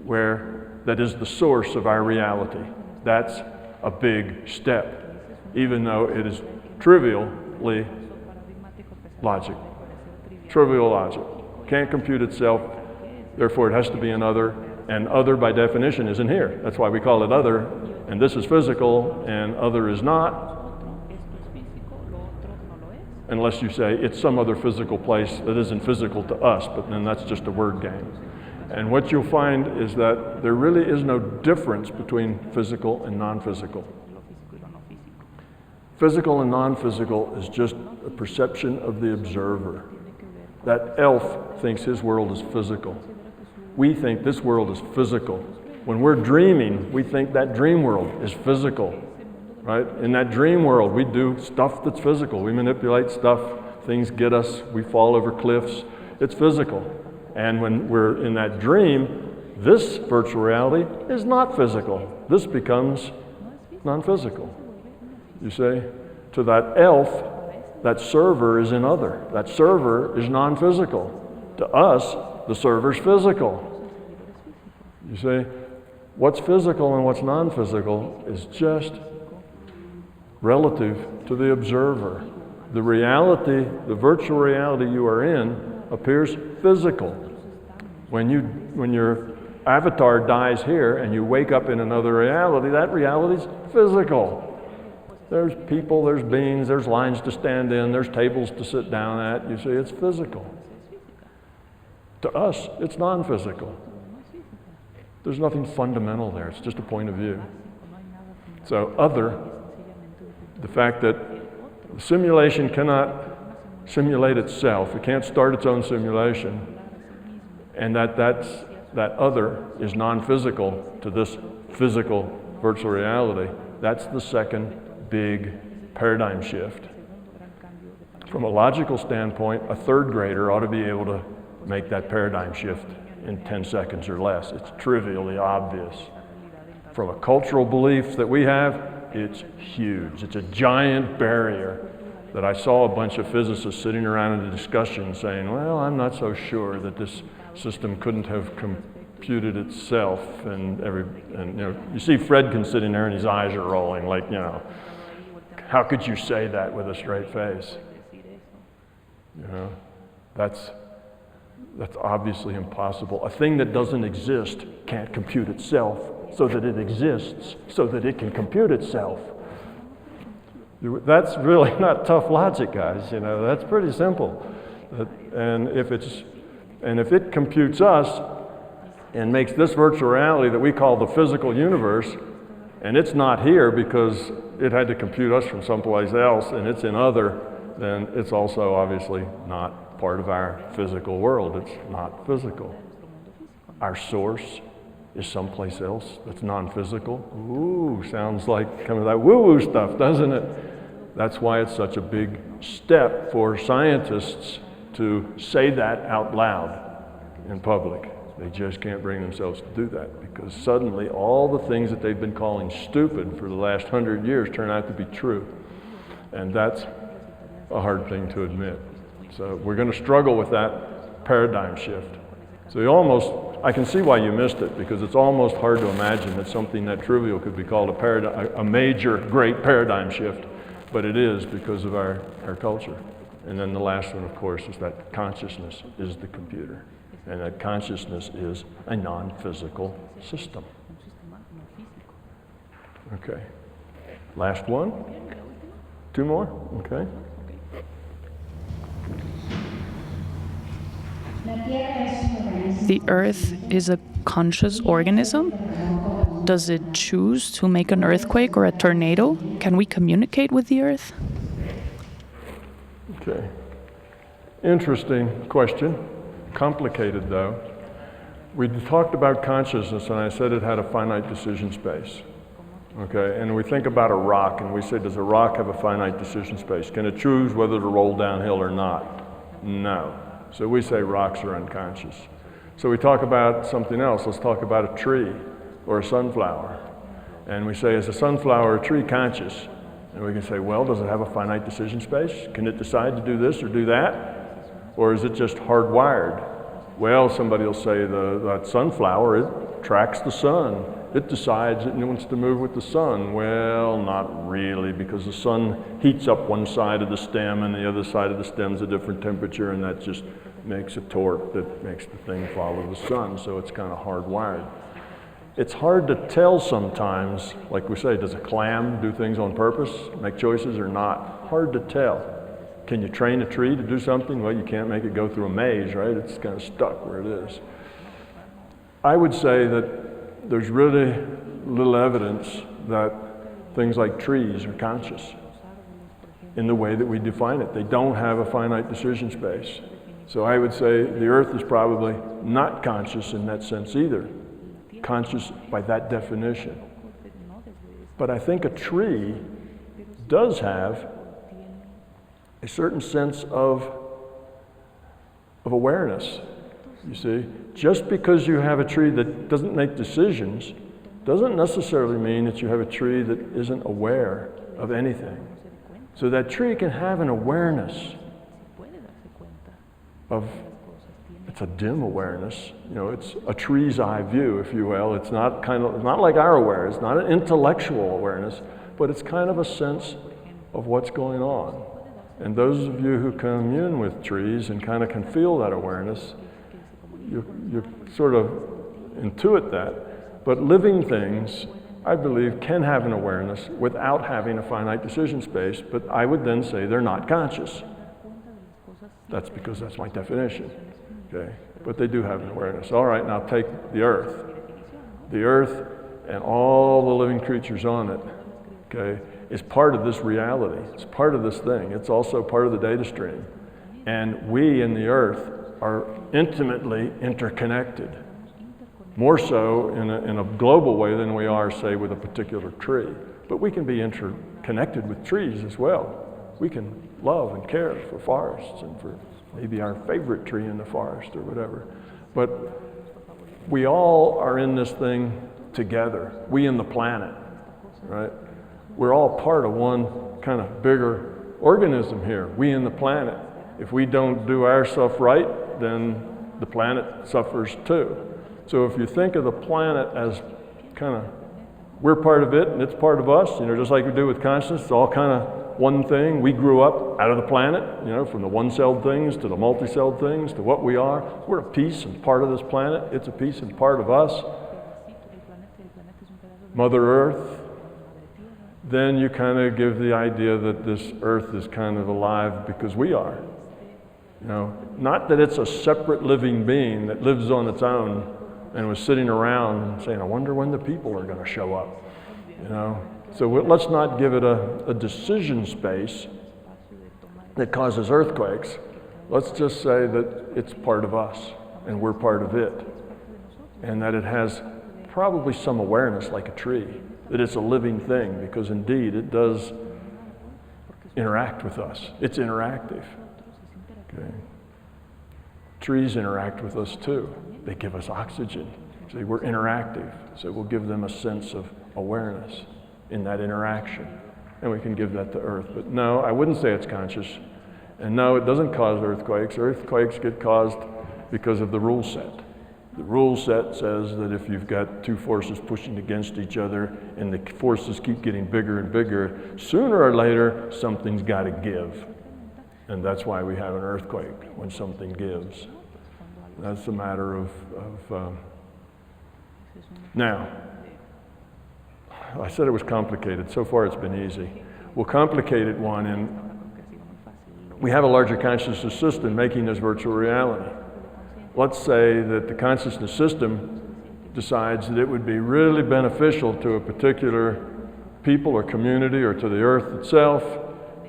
that is the source of our reality. That's a big step, even though it is trivially logic. Trivial logic. Can't compute itself, therefore it has to be another, and other by definition isn't here. That's why we call it other, and this is physical, and other is not, unless you say it's some other physical place that isn't physical to us, but then that's just a word game. And what you'll find is that there really is no difference between physical and non-physical. Physical and non-physical is just a perception of the observer. That elf thinks his world is physical. We think this world is physical. When we're dreaming, we think that dream world is physical, right? In that dream world, we do stuff that's physical. We manipulate stuff, things get us, we fall over cliffs. It's physical. And when we're in that dream, this virtual reality is not physical. This becomes non-physical. You see? To that elf, that server is in other. That server is non-physical. To us, the server's physical. You see? What's physical and what's non-physical is just relative to the observer. The reality, the virtual reality you are in, appears physical. When your avatar dies here and you wake up in another reality, that reality's physical. There's people, there's beings, there's lines to stand in, there's tables to sit down at. You see, it's physical. To us, it's non-physical. There's nothing fundamental there. It's just a point of view. So other, the fact that the simulation cannot simulate itself. It can't start its own simulation. And that other is non-physical to this physical virtual reality. That's the second big paradigm shift. From a logical standpoint, a third grader ought to be able to make that paradigm shift in 10 seconds or less. It's trivially obvious. From a cultural belief that we have, it's huge. It's a giant barrier that I saw a bunch of physicists sitting around in a discussion saying, well, I'm not so sure that this system couldn't have computed itself. And you see Fredkin sitting there and his eyes are rolling like, how could you say that with a straight face? That's obviously impossible. A thing that doesn't exist can't compute itself so that it exists so that it can compute itself. That's really not tough logic, guys. That's pretty simple. And if it computes us and makes this virtual reality that we call the physical universe, and it's not here because it had to compute us from someplace else, and it's in other, then it's also obviously not part of our physical world. It's not physical. Our source is someplace else that's non-physical. Ooh, sounds like kind of that woo-woo stuff, doesn't it? That's why it's such a big step for scientists to say that out loud in public. They just can't bring themselves to do that because suddenly all the things that they've been calling stupid for the last 100 years turn out to be true. And that's a hard thing to admit. So we're going to struggle with that paradigm shift. So I can see why you missed it, because it's almost hard to imagine that something that trivial could be called a major, great paradigm shift, but it is because of our culture. And then the last one, of course, is that consciousness is the computer, and that consciousness is a non-physical system. Okay. Last one? 2 more? Okay. The Earth is a conscious organism? Does it choose to make an earthquake or a tornado? Can we communicate with the Earth? Okay. Interesting question. Complicated, though. We talked about consciousness, and I said it had a finite decision space. Okay, and we think about a rock, and we say, does a rock have a finite decision space? Can it choose whether to roll downhill or not? No. So we say rocks are unconscious. So we talk about something else. Let's talk about a tree or a sunflower. And we say, is a sunflower or a tree conscious? And we can say, well, does it have a finite decision space? Can it decide to do this or do that? Or is it just hardwired? Well, somebody will say that sunflower, it tracks the sun. It decides it wants to move with the sun. Well, not really, because the sun heats up one side of the stem and the other side of the stem's a different temperature, and that just makes a torque that makes the thing follow the sun, so it's kind of hardwired. It's hard to tell sometimes, like we say, does a clam do things on purpose, make choices or not? Hard to tell. Can you train a tree to do something? Well, you can't make it go through a maze, right? It's kind of stuck where it is. I would say that there's really little evidence that things like trees are conscious in the way that we define it. They don't have a finite decision space. So I would say the Earth is probably not conscious in that sense either, conscious by that definition. But I think a tree does have a certain sense of awareness, you see. Just because you have a tree that doesn't make decisions doesn't necessarily mean that you have a tree that isn't aware of anything. So that tree can have an awareness of, it's a dim awareness, you know, it's a tree's eye view, if you will. It's not not like our awareness, not an intellectual awareness, but it's kind of a sense of what's going on. And those of you who commune with trees and kind of can feel that awareness, you sort of intuit that. But living things, I believe, can have an awareness without having a finite decision space, but I would then say they're not conscious. That's because that's my definition, okay? But they do have an awareness. All right, now take the Earth. The Earth and all the living creatures on it, okay, is part of this reality. It's part of this thing. It's also part of the data stream. And we in the Earth are intimately interconnected, more so in a global way than we are, say, with a particular tree. But we can be interconnected with trees as well. We can love and care for forests and for maybe our favorite tree in the forest or whatever. But we all are in this thing together. We and the planet, right? We're all part of one kind of bigger organism here, we and the planet. If we don't do our stuff right, then the planet suffers too. So if you think of the planet as kind of, we're part of it and it's part of us, you know, just like we do with consciousness, it's all kind of one thing. We grew up out of the planet, you know, from the one-celled things to the multi-celled things to what we are. We're a piece and part of this planet. It's a piece and part of us. Mother Earth. Then you kind of give the idea that this Earth is kind of alive because we are. You know, not that it's a separate living being that lives on its own and was sitting around saying, I wonder when the people are going to show up, you know. So let's not give it a decision space that causes earthquakes. Let's just say that it's part of us and we're part of it, and that it has probably some awareness like a tree, that it's a living thing, because indeed it does interact with us. It's interactive. Okay. Trees interact with us too. They give us oxygen. So we're interactive. So we'll give them a sense of awareness in that interaction. And we can give that to Earth. But no, I wouldn't say it's conscious. And no, it doesn't cause earthquakes. Earthquakes get caused because of the rule set. The rule set says that if you've got two forces pushing against each other and the forces keep getting bigger and bigger, sooner or later, something's got to give. And that's why we have an earthquake, when something gives. That's a matter of now, I said it was complicated. So far it's been easy. We'll complicate it one, and we have a larger consciousness system making this virtual reality. let's say that the consciousness system decides that it would be really beneficial to a particular people or community or to the earth itself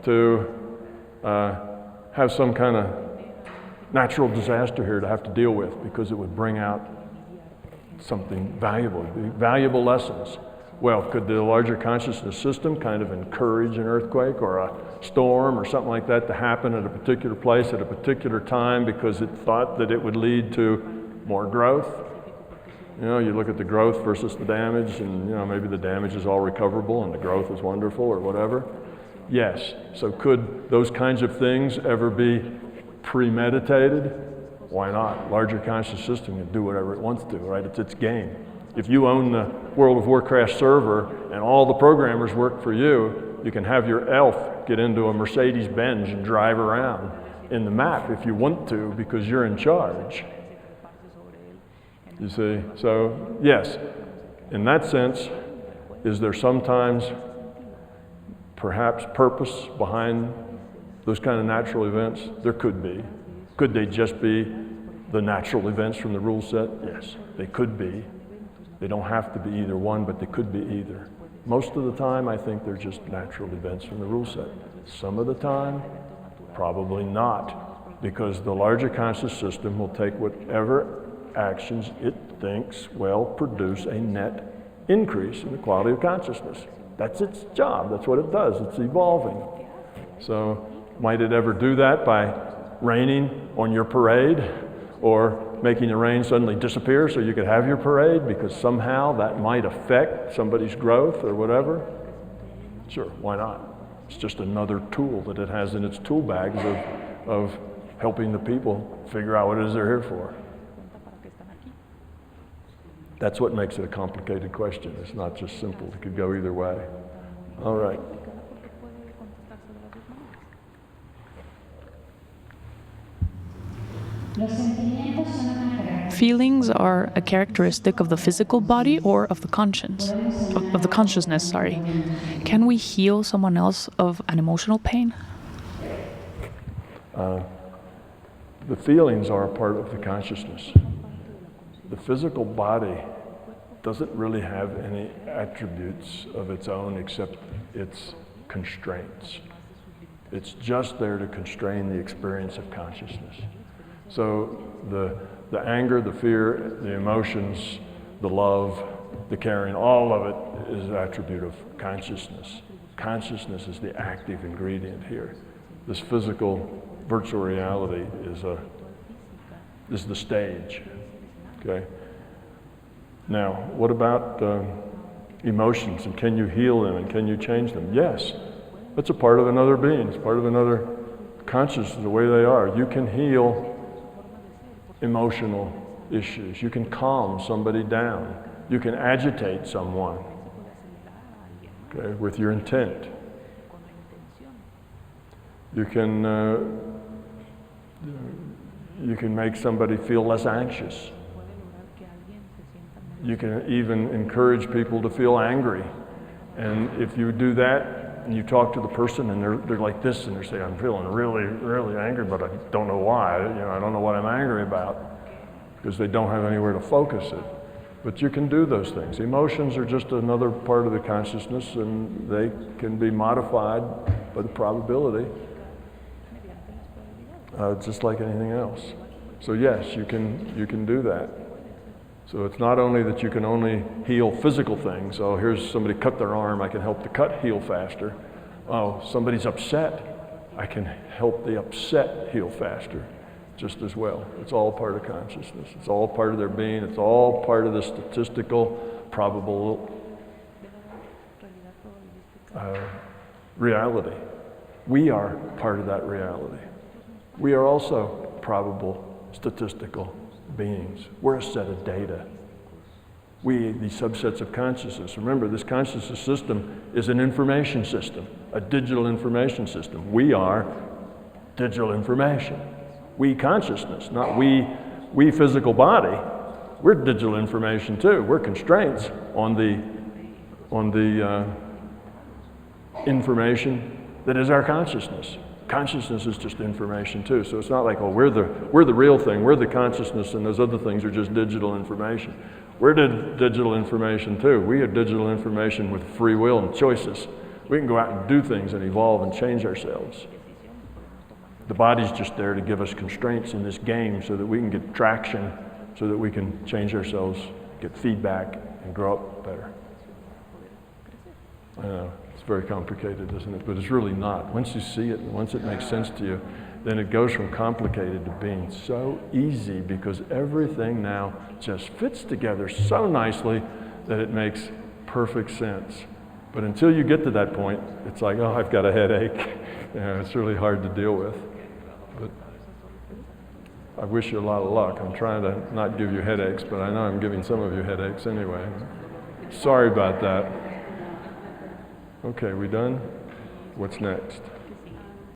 to have some kind of natural disaster here to have to deal with, because it would bring out something valuable, valuable lessons. Well, could the larger consciousness system kind of encourage an earthquake or a storm or something like that to happen at a particular place at a particular time because it thought that it would lead to more growth? You know, you look at the growth versus the damage, and you know, maybe the damage is all recoverable and the growth is wonderful or whatever. Yes, so could those kinds of things ever be premeditated? Why not? Larger conscious system can do whatever it wants to, right? It's its game. If you own the World of Warcraft server and all the programmers work for you, you can have your elf get into a Mercedes-Benz and drive around in the map if you want to, because you're in charge. You see? So, yes, in that sense, is there sometimes perhaps purpose behind those kind of natural events? There could be. Could they just be the natural events from the rule set? Yes, they could be. They don't have to be either one, but they could be either. Most of the time, I think they're just natural events from the rule set. Some of the time, probably not, because the larger conscious system will take whatever actions it thinks will produce a net increase in the quality of consciousness. That's its job. That's what it does. It's evolving. So might it ever do that by raining on your parade, or making the rain suddenly disappear so you could have your parade because somehow that might affect somebody's growth or whatever? Sure, why not? It's just another tool that it has in its tool bags of helping the people figure out what it is they're here for. That's what makes it a complicated question. It's not just simple. It could go either way. All right. Feelings are a characteristic of the physical body or of the conscience, of the consciousness, sorry. Can we heal someone else of an emotional pain? The feelings are a part of the consciousness. The physical body doesn't really have any attributes of its own except its constraints. It's just there to constrain the experience of consciousness. So the anger, the fear, the emotions, the love, the caring, all of it is an attribute of consciousness. Consciousness is the active ingredient here. This physical virtual reality is the stage. Okay. Now, what about emotions, and can you heal them, and can you change them? Yes, that's a part of another being. It's part of another consciousness, the way they are. You can heal emotional issues. You can calm somebody down. You can agitate someone, okay, with your intent. You can make somebody feel less anxious. You can even encourage people to feel angry. And if you do that, and you talk to the person and they're like this, and they say, I'm feeling really, really angry, but I don't know why. I don't know what I'm angry about, because they don't have anywhere to focus it. But you can do those things. Emotions are just another part of the consciousness, and they can be modified by the probability, just like anything else. So yes, you can do that. So it's not only that you can only heal physical things. Oh, here's somebody cut their arm, I can help the cut heal faster. Oh, somebody's upset, I can help the upset heal faster just as well. It's all part of consciousness. It's all part of their being. It's all part of the statistical, probable reality. We are part of that reality. We are also probable, statistical beings. We're a set of data. We, these subsets of consciousness. Remember, this consciousness system is an information system, a digital information system. We are digital information. We consciousness, not we physical body. We're digital information too. We're constraints on the information that is our consciousness. consciousness is just information too. So it's not like, oh, we're the real thing, we're the consciousness, and those other things are just digital information. We're digital information too. We are digital information with free will and choices. We can go out and do things and evolve and change ourselves. The body's just there to give us constraints in this game so that we can get traction, so that we can change ourselves, get feedback, and grow up better. I know, it's very complicated, isn't it? But it's really not. Once you see it, and once it makes sense to you, then it goes from complicated to being so easy, because everything now just fits together so nicely that it makes perfect sense. But until you get to that point, it's like, oh, I've got a headache. It's really hard to deal with. But I wish you a lot of luck. I'm trying to not give you headaches, but I know I'm giving some of you headaches anyway. Sorry about that. Okay, we done? What's next?